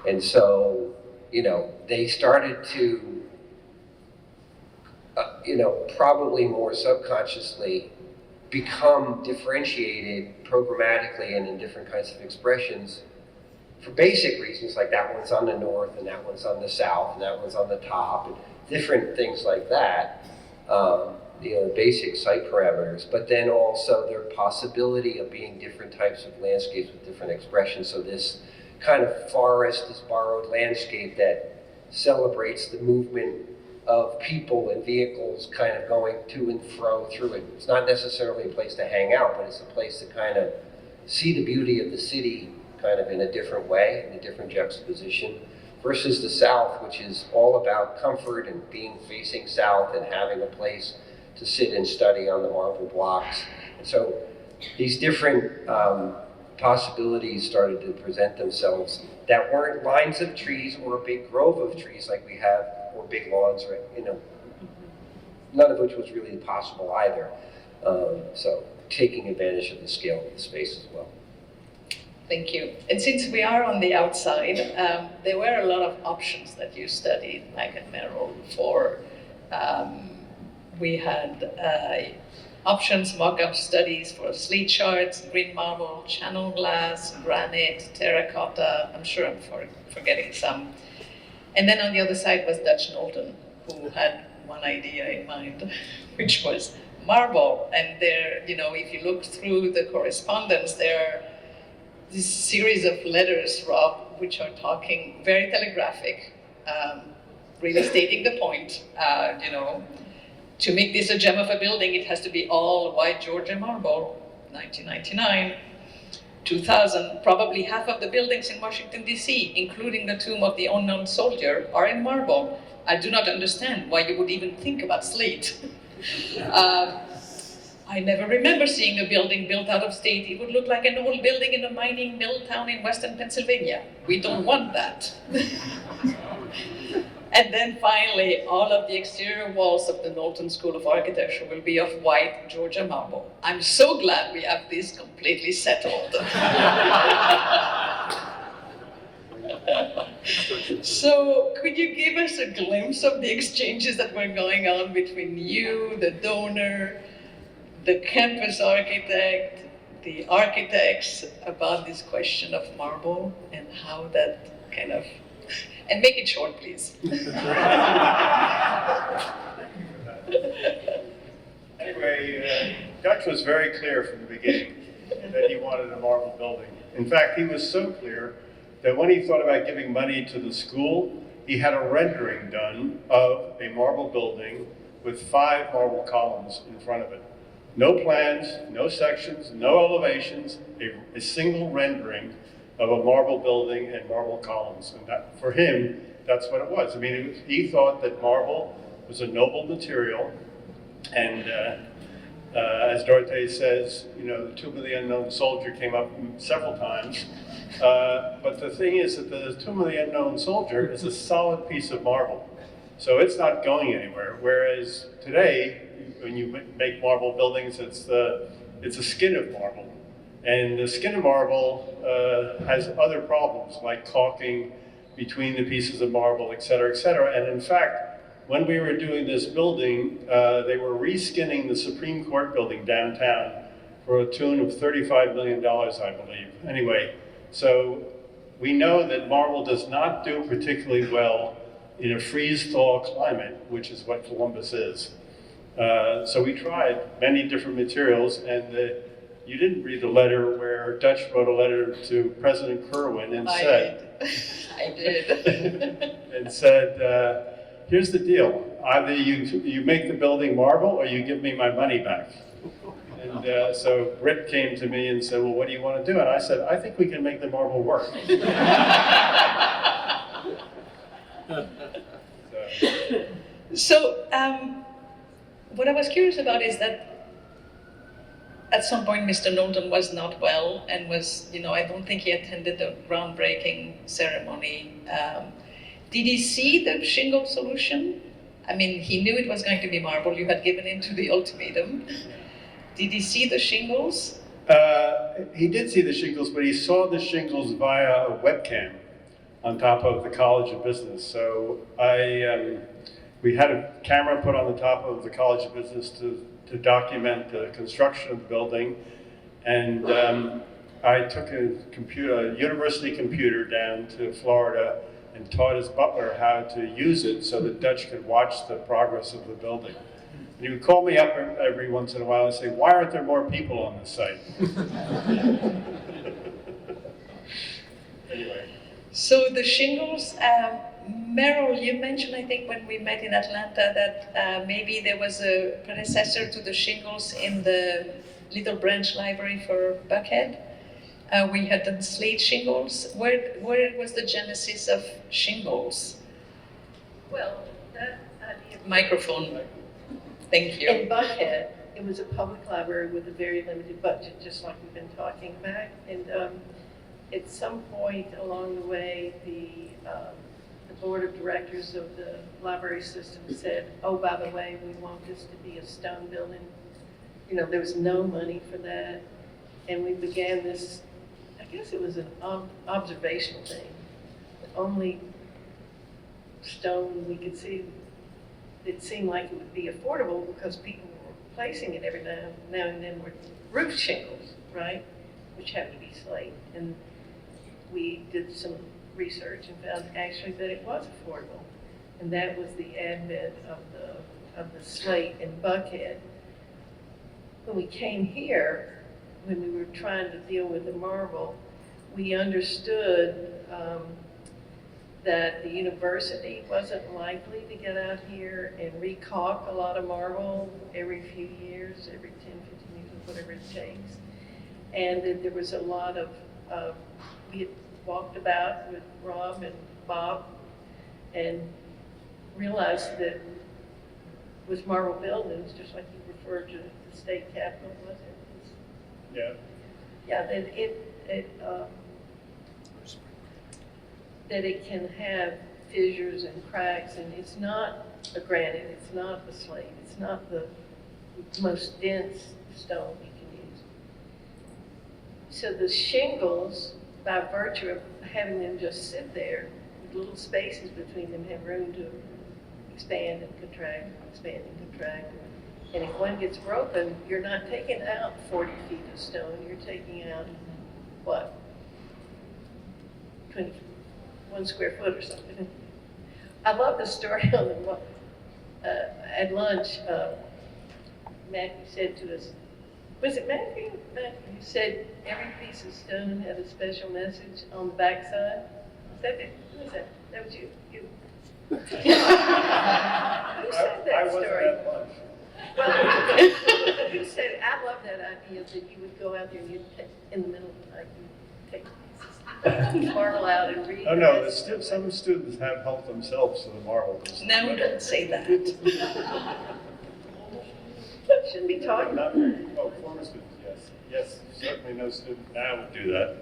and so, you know, they started to, you know, probably more subconsciously become differentiated programmatically and in different kinds of expressions for basic reasons, like that one's on the north and that one's on the south and that one's on the top, and different things like that, you know, basic site parameters, but then also their possibility of being different types of landscapes with different expressions. So this kind of forest, this borrowed landscape that celebrates the movement of people and vehicles kind of going to and fro through it. It's not necessarily a place to hang out, but it's a place to kind of see the beauty of the city kind of in a different way, in a different juxtaposition, versus the South, which is all about comfort and being facing south and having a place to sit and study on the marble blocks. And so these different possibilities started to present themselves that weren't lines of trees or a big grove of trees like we have, or big lawns, or, you know, none of which was really possible either. So taking advantage of the scale of the space as well. Thank you. And since we are on the outside, there were a lot of options that you studied, Mack and Merrill, for. We had options, mock-up studies for slate charts, green marble, channel glass, granite, terracotta. I'm sure I'm forgetting some. And then on the other side was Dutch Knowlton, who had one idea in mind, which was marble. And there, you know, if you look through the correspondence, there are this series of letters, Rob, which are talking very telegraphic, really stating the point, you know, to make this a gem of a building, it has to be all white Georgia marble, 1999. 2000, probably half of the buildings in Washington, D.C., including the Tomb of the Unknown Soldier, are in marble. I do not understand why you would even think about slate. I never remember seeing a building built out of slate. It would look like an old building in a mining mill town in western Pennsylvania. We don't want that. And then finally, all of the exterior walls of the Knowlton School of Architecture will be of white Georgia marble. I'm so glad we have this completely settled. So could you give us a glimpse of the exchanges that were going on between you, the donor, the campus architect, the architects, about this question of marble and how that kind of, and make it short, please. Anyway, Dutch was very clear from the beginning that he wanted a marble building. In fact, he was so clear that when he thought about giving money to the school, he had a rendering done of a marble building with 5 marble columns in front of it. No plans, no sections, no elevations, a single rendering of a marble building and marble columns. And that, for him, that's what it was. I mean, he thought that marble was a noble material. And as Dorothée says, you know, the Tomb of the Unknown Soldier came up several times. But the thing is that the Tomb of the Unknown Soldier is a solid piece of marble. So it's not going anywhere. Whereas today, when you make marble buildings, it's the it's a skin of marble. And the skin of marble has other problems like caulking between the pieces of marble, et cetera, et cetera. And in fact, when we were doing this building, they were reskinning the Supreme Court building downtown for a tune of $35 million, I believe. Anyway, so we know that marble does not do particularly well in a freeze-thaw climate, which is what Columbus is. So we tried many different materials, and you didn't read the letter where Dutch wrote a letter to President Kerwin and said, I did. and said, here's the deal, either you make the building marble or you give me my money back. And so Britt came to me and said, well, what do you want to do? And I said, I think we can make the marble work. So, what I was curious about is that at some point Mr. Knowlton was not well and was, I don't think he attended the groundbreaking ceremony. Did he see the shingle solution? I mean, he knew it was going to be marble. You had given him to the ultimatum. Did he see the shingles? He did see the shingles, but he saw the shingles via a webcam on top of the College of Business. So we had a camera put on the top of the College of Business to document the construction of the building. And I took a university computer down to Florida and taught his butler how to use it so that Dutch could watch the progress of the building. And he would call me up every once in a while and say, why aren't there more people on this site? Anyway. So the shingles, Merrill, you mentioned, I think, when we met in Atlanta that maybe there was a predecessor to the shingles in the Little Branch Library for Buckhead. We had done slate shingles. Where was the genesis of shingles? Well, that idea. Microphone. Thank you. In Buckhead, it was a public library with a very limited budget, just like we've been talking about. And at some point along the way, the board of directors of the library system said, oh, by the way, we want this to be a stone building. There was no money for that. And we began this, I guess it was an observational thing. The only stone we could see, it seemed like it would be affordable because people were replacing it every now and then with roof shingles, right? Which happened to be slate. And we did some research and found actually that it was affordable. And that was the advent of the slate in Buckhead. When we came here, when we were trying to deal with the marble, we understood that the university wasn't likely to get out here and recaulk a lot of marble every few years, every 10, 15 years, whatever it takes. And that there was a lot of, we had walked about with Rob and Bob and realized that with marble buildings, just like you referred to the state capitol, was it? Yeah. Yeah, that it can have fissures and cracks, and it's not a granite, it's not a slate, it's not the most dense stone you can use. So the shingles, by virtue of having them just sit there, with little spaces between them, have room to expand and contract, expand and contract. And if one gets broken, you're not taking out 40 feet of stone, you're taking out, what? 1 square foot or something. I love the story on the, at lunch, Matthew said to us, was it Matthew? Matthew said every piece of stone had a special message on the backside. Is that it? Who was that? That was you. Who said that story? At lunch. Well, who said it? I love that idea that you would go out there and you'd take, in the middle of the night, you'd take marble out and read. Oh, no, some students have helped themselves to the marble. No, don't say that. Shouldn't be talking about that. Oh, former students, yes. Yes, certainly no student now would do that.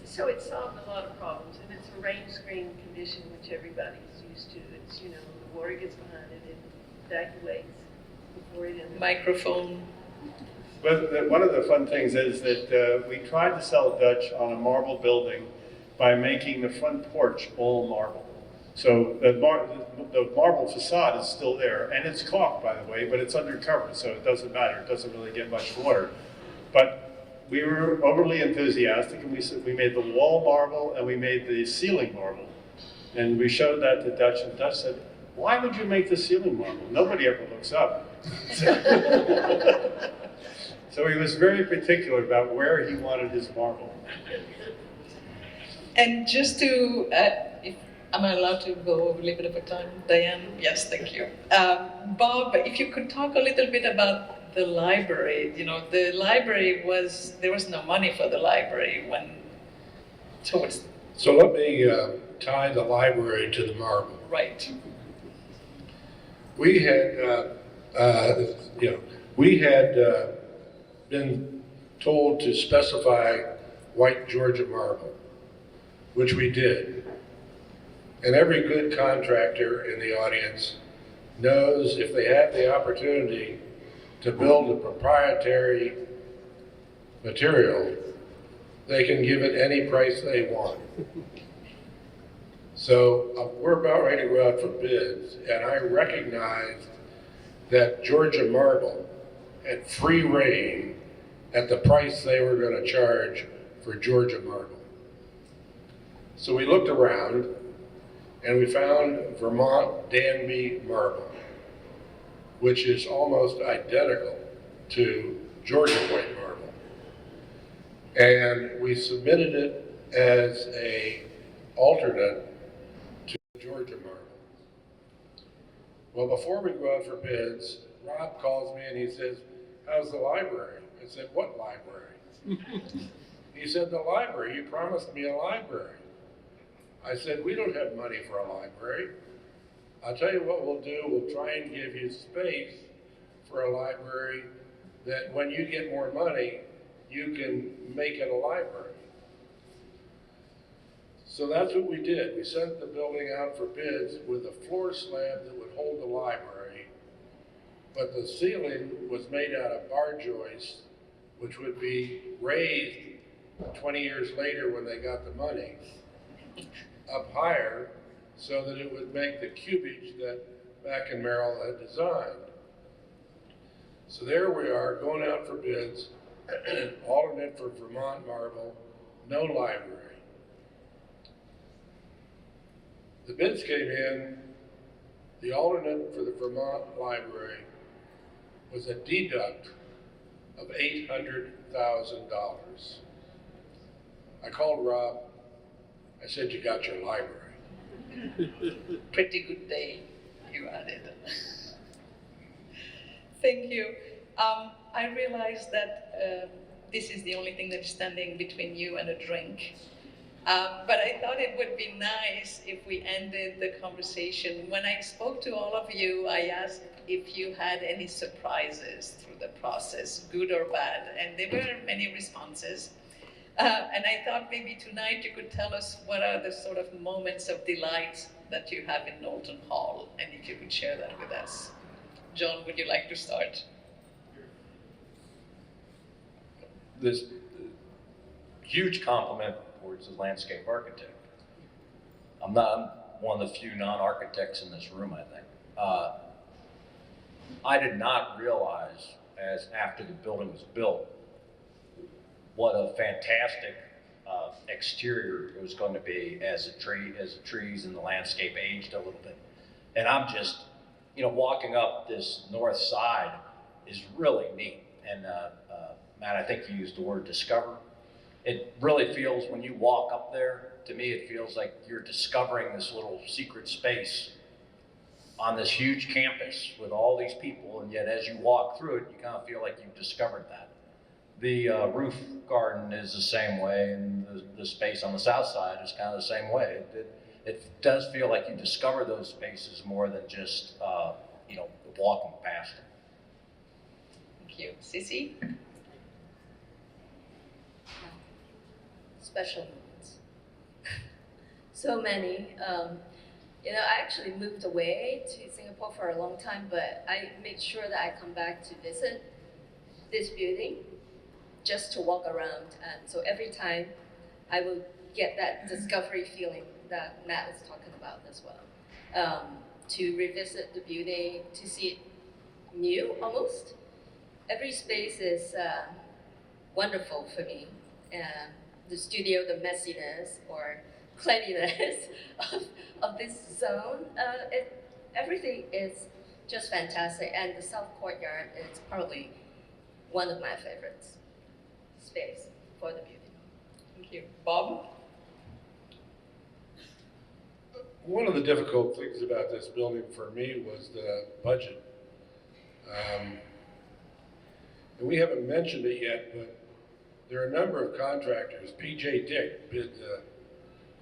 So it solved a lot of problems, and it's a rain screen condition which everybody's used to. It's, the water gets behind it, it evacuates, before he didn't. Microphone. But one of the fun things is that we tried to sell Dutch on a marble building by making the front porch all marble. So the marble facade is still there, and it's caulked, by the way, but it's undercover, so it doesn't matter. It doesn't really get much water. But we were overly enthusiastic, and we made the wall marble, and we made the ceiling marble. And we showed that to Dutch, and Dutch said, "Why would you make the ceiling marble? Nobody ever looks up." So he was very particular about where he wanted his marble. And just to, if, am I allowed to go over a little bit of a time, Diane? Yes, thank you. Bob, if you could talk a little bit about the library. You know, the library there was no money for the library towards. So let me tie the library to the marble. Right. We had, been told to specify white Georgia marble, which we did. And every good contractor in the audience knows if they have the opportunity to build a proprietary material, they can give it any price they want. So we're about ready to go out for bids, and I recognized that Georgia marble had free reign at the price they were going to charge for Georgia marble. So we looked around, and we found Vermont Danby marble, which is almost identical to Georgia white marble. And we submitted it as an alternate to Georgia marble. Well, before we go out for bids, Rob calls me and he says, "How's the library?" I said, "What library?" He said, "The library. You promised me a library." I said, "We don't have money for a library. I'll tell you what we'll do. We'll try and give you space for a library that when you get more money, you can make it a library." So that's what we did. We sent the building out for bids with a floor slab that would hold the library, but the ceiling was made out of bar joists, which would be raised 20 years later when they got the money up higher so that it would make the cubage that Mack and Merrill had designed. So there we are, going out for bids, alternate for Vermont marble, no library. The bids came in, the alternate for the Vermont library was a deduct of $800,000. I called Rob, I said, "You got your library." Pretty good day you added. Thank you. I realize that this is the only thing that is standing between you and a drink. But I thought it would be nice if we ended the conversation. When I spoke to all of you, I asked if you had any surprises through the process, good or bad, and there were many responses. And I thought maybe tonight you could tell us what are the sort of moments of delight that you have in Knowlton Hall, and if you could share that with us. John, would you like to start? This huge compliment towards the landscape architect. I'm one of the few non-architects in this room, I think. I did not realize, as after the building was built, what a fantastic exterior it was going to be as the trees and the landscape aged a little bit. And I'm just, walking up this north side is really neat. And Matt, I think you used the word discover. It really feels, when you walk up there, to me, it feels like you're discovering this little secret space on this huge campus with all these people, and yet as you walk through it, you kind of feel like you've discovered that. The roof garden is the same way, and the space on the south side is kind of the same way. It does feel like you discover those spaces more than just, walking past them. Thank you. Cissy? Special moments. So many. You know, I actually moved away to Singapore for a long time, but I made sure that I come back to visit this building just to walk around. And so every time I will get that discovery feeling that Matt was talking about as well. To revisit the building, to see it new almost. Every space is wonderful for me. The studio, the messiness or cleanliness of this zone, everything is just fantastic. And the South Courtyard is probably one of my favorites space for the building. Thank you. Bob? One of the difficult things about this building for me was the budget. And we haven't mentioned it yet, but there are a number of contractors. P.J. Dick bid the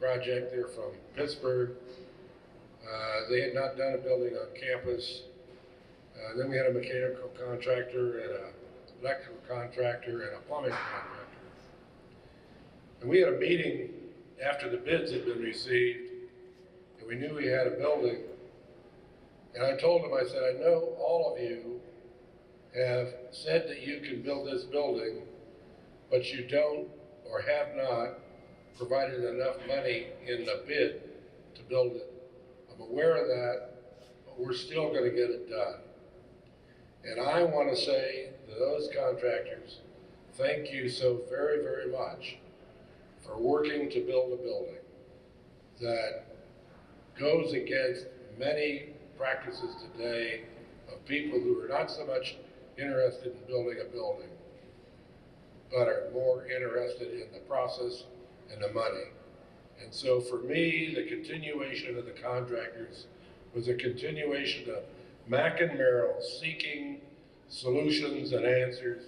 project. They're from Pittsburgh. They had not done a building on campus. Then we had a mechanical contractor and an electrical contractor and a plumbing contractor. And we had a meeting after the bids had been received, and we knew we had a building. And I told him, I said, I know all of you have said that you can build this building, but you don't or have not provided enough money in the bid to build it. I'm aware of that, but we're still going to get it done. And I want to say to those contractors, thank you so very, very much for working to build a building that goes against many practices today of people who are not so much interested in building a building, but are more interested in the process and the money. And so for me, the continuation of the contractors was a continuation of Mack and Merrill seeking solutions and answers,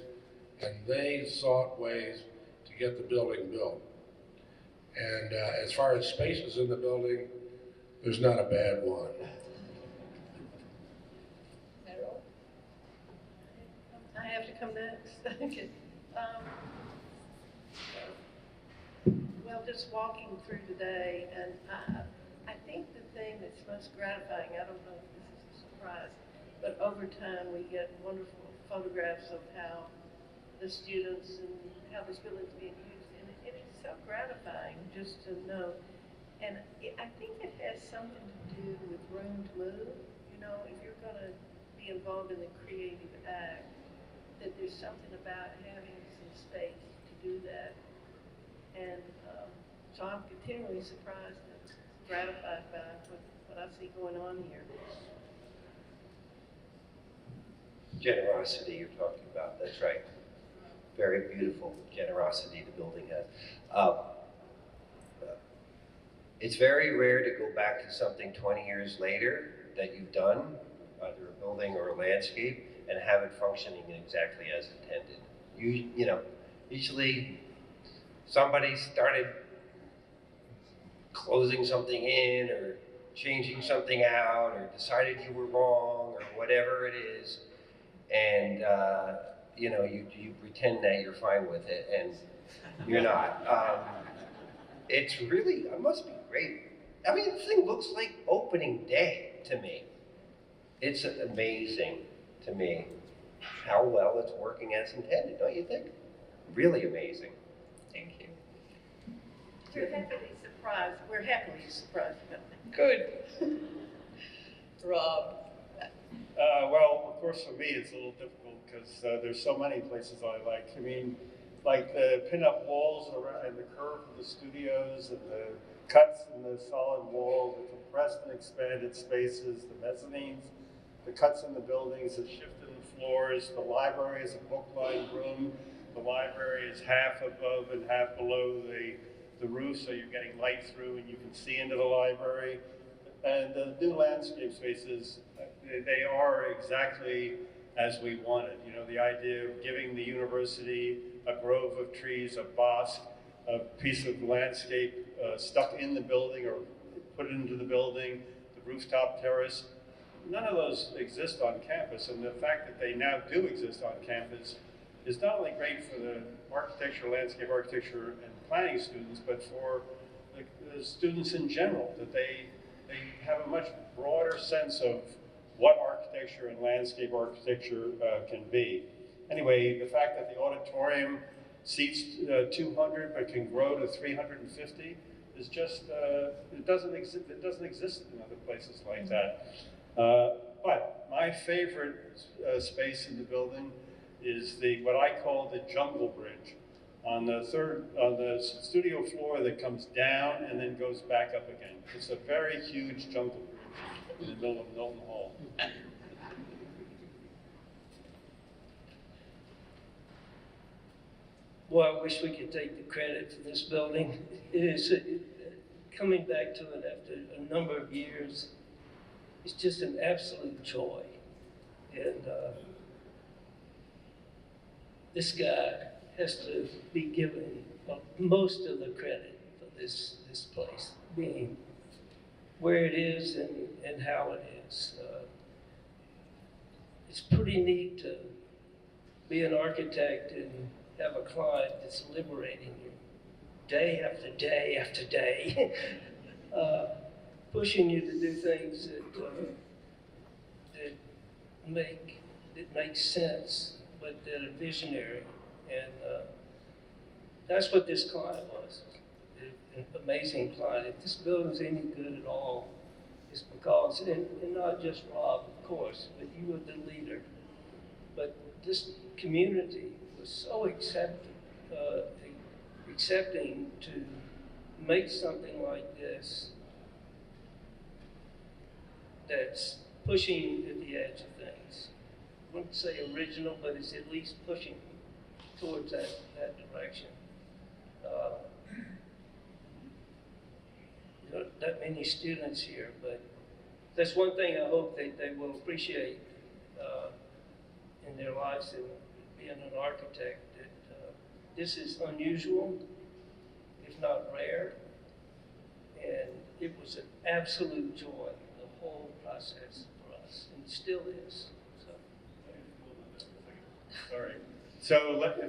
and they sought ways to get the building built. And as far as spaces in the building, there's not a bad one. Merrill? I have to come next. Okay. Well, just walking through today, and I think the thing that's most gratifying, I don't know if this is a surprise, but over time we get wonderful photographs of how the students and how this building's being used, and it is so gratifying just to know. And I think it has something to do with room to move. You know, if you're going to be involved in the creative act, that there's something about having some space to do that. And so I'm continually surprised and gratified by what I see going on here. Generosity you're talking about, that's right. Very beautiful generosity the building has. It's very rare to go back to something 20 years later that you've done, either a building or a landscape, and have it functioning exactly as intended. You know, usually somebody started closing something in or changing something out or decided you were wrong or whatever it is, and you know, you pretend that you're fine with it and you're not. It's really, it must be great. I mean, the thing looks like opening day to me. It's amazing to me how well it's working as intended, don't you think? Really amazing. Thank you. We're happily surprised. We're happily surprised about that. Good. Rob? Well, of course, for me, it's a little difficult because there's so many places I like. I mean, like the pin-up walls around and the curve of the studios and the cuts in the solid wall, the compressed and expanded spaces, the mezzanines, the cuts in the buildings, the shift in the floors. The library is a book-lined room. The library is half above and half below the roof, so you're getting light through and you can see into the library. And the new landscape spaces, they are exactly as we wanted. You know, the idea of giving the university a grove of trees, a bosque, a piece of landscape stuck in the building or put into the building, the rooftop terrace. None of those exist on campus, and the fact that they now do exist on campus is not only great for the architecture, landscape architecture, and planning students, but for the students in general, that they they have a much broader sense of what architecture and landscape architecture can be. Anyway, the fact that the auditorium seats 200 but can grow to 350 is just, it doesn't exist in other places like that. But my favorite space in the building is what I call the jungle bridge on the studio floor that comes down and then goes back up again. It's a very huge jungle bridge in the middle of Knowlton Hall. Well, I wish we could take the credit for this building. It is coming back to it after a number of years. It's just an absolute joy, and this guy has to be given most of the credit for this place being where it is and how it is. It's pretty neat to be an architect and have a client that's liberating you day after day after day, pushing you to do things that make sense, but that are visionary. And that's what this client was, an amazing client. If this building's any good at all, it's because, and not just Rob, of course, but you were the leader. But this community was so accepting to make something like this that's pushing at the edge of things. I wouldn't say original, but it's at least pushing towards that direction. Not that many students here, but that's one thing I hope they will appreciate in their lives in being an architect, that this is unusual, if not rare, and it was an absolute joy, the whole process for us, and still is. Sorry. So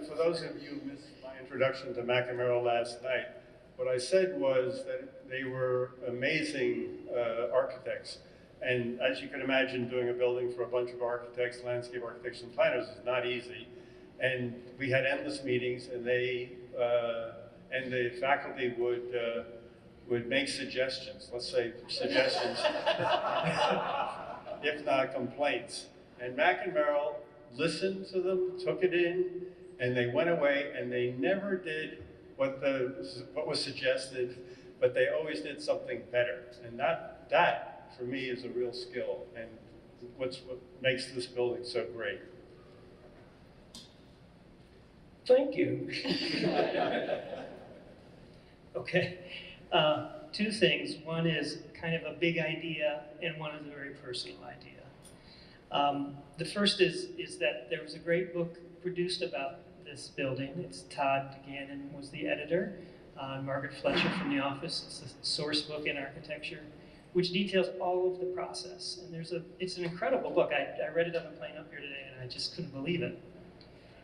for those of you who missed my introduction to Mack and Merrill last night, what I said was that they were amazing architects. And as you can imagine, doing a building for a bunch of architects, landscape architects and planners is not easy. And we had endless meetings, and the faculty would make suggestions, let's say suggestions, if not complaints. And Mack and Merrill listened to them, took it in, and they went away, and they never did what was suggested, but they always did something better. And that for me is a real skill, and what makes this building so great. Thank you. Okay. Two things. One is kind of a big idea, and one is a very personal idea. The first is that there was a great book produced about this building. It's Todd Gannon was the editor. Margaret Fletcher from The Office. It's a source book in architecture, which details all of the process. And it's an incredible book. I read it on the plane up here today, and I just couldn't believe it.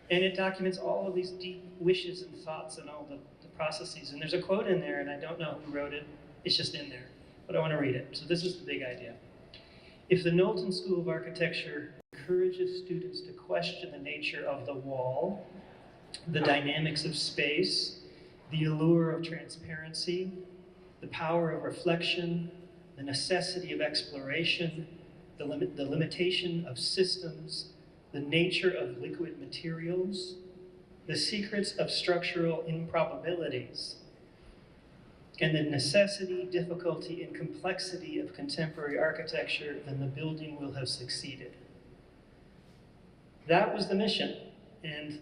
And it documents all of these deep wishes and thoughts and all the processes. And there's a quote in there, and I don't know who wrote it. It's just in there. But I want to read it. So this is the big idea. If the Knowlton School of Architecture encourages students to question the nature of the wall, the dynamics of space, the allure of transparency, the power of reflection, the necessity of exploration, the limitation of systems, the nature of liquid materials, the secrets of structural improbabilities, and the necessity, difficulty, and complexity of contemporary architecture, then the building will have succeeded. That was the mission. And,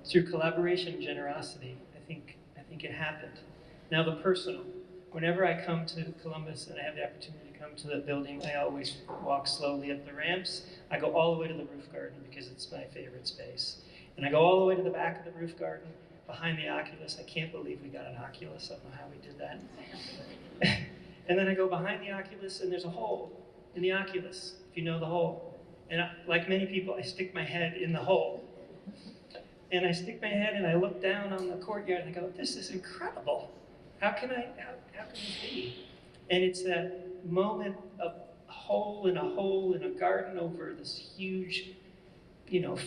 through collaboration and generosity, I think it happened. Now the personal. Whenever I come to Columbus and I have the opportunity to come to the building, I always walk slowly up the ramps. I go all the way to the roof garden because it's my favorite space. And I go all the way to the back of the roof garden, behind the Oculus. I can't believe we got an Oculus. I don't know how we did that. And then I go behind the Oculus, and there's a hole in the Oculus, if you know the hole. And like many people, I stick my head in the hole. And I stick my head and I look down on the courtyard and I go, this is incredible. How can this be? And it's that moment of a hole in a garden over this huge,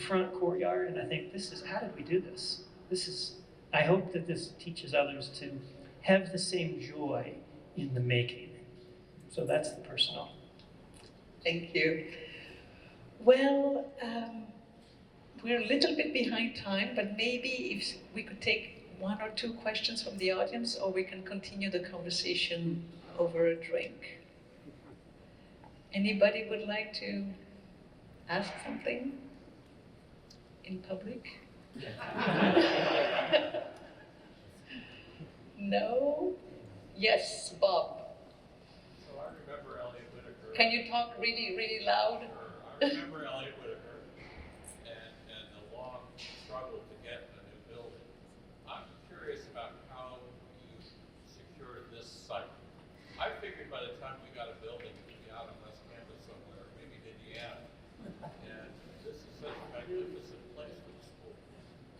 front courtyard. And I think how did we do this? I hope that this teaches others to have the same joy in the making. So that's the personal. Thank you. Well, we're a little bit behind time, but maybe if we could take 1 or 2 questions from the audience, or we can continue the conversation over a drink. Anybody would like to ask something in public? No? Yes, Bob. So I remember Elliot Whitaker. Can you talk really, really loud? I remember Elliot Whitaker and the long struggle to get a new building. I'm curious about how you secured this site. I figured by the time we got a building, it would be out on West Campus somewhere, maybe in Indiana. And this is such a magnificent place for the school.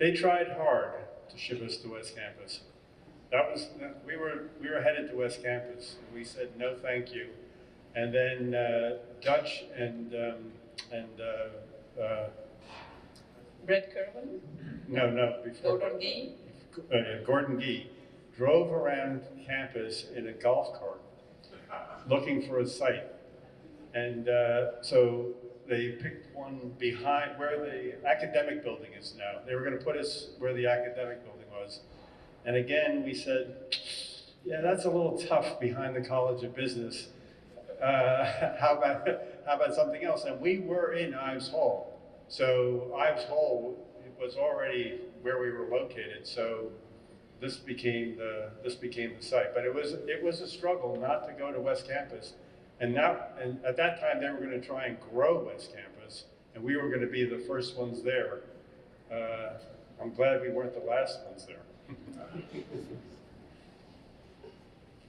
They tried hard to ship us to West Campus. We were headed to West Campus. We said no, thank you. And then Dutch and Brett Kerwin? no, before Gordon Gee? Gordon Gee drove around campus in a golf cart looking for a site. And so they picked one behind where the academic building is now. They were going to put us where the academic building was. And again, we said, yeah, that's a little tough behind the College of Business. How about something else? And we were in Ives Hall. So Ives Hall was already where we were located. So this became the site. But it was a struggle not to go to West Campus. And at that time, they were going to try and grow West Campus, and we were going to be the first ones there. I'm glad we weren't the last ones there.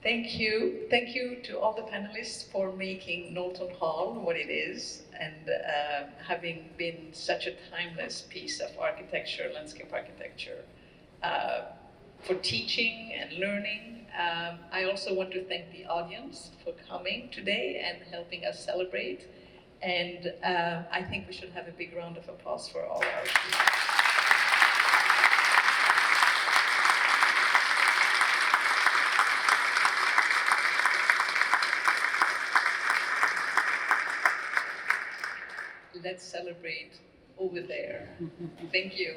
Thank you. Thank you to all the panelists for making Knowlton Hall what it is, and having been such a timeless piece of architecture, landscape architecture, for teaching and learning. I also want to thank the audience for coming today and helping us celebrate. And I think we should have a big round of applause for all our speakers. Let's celebrate over there. Thank you.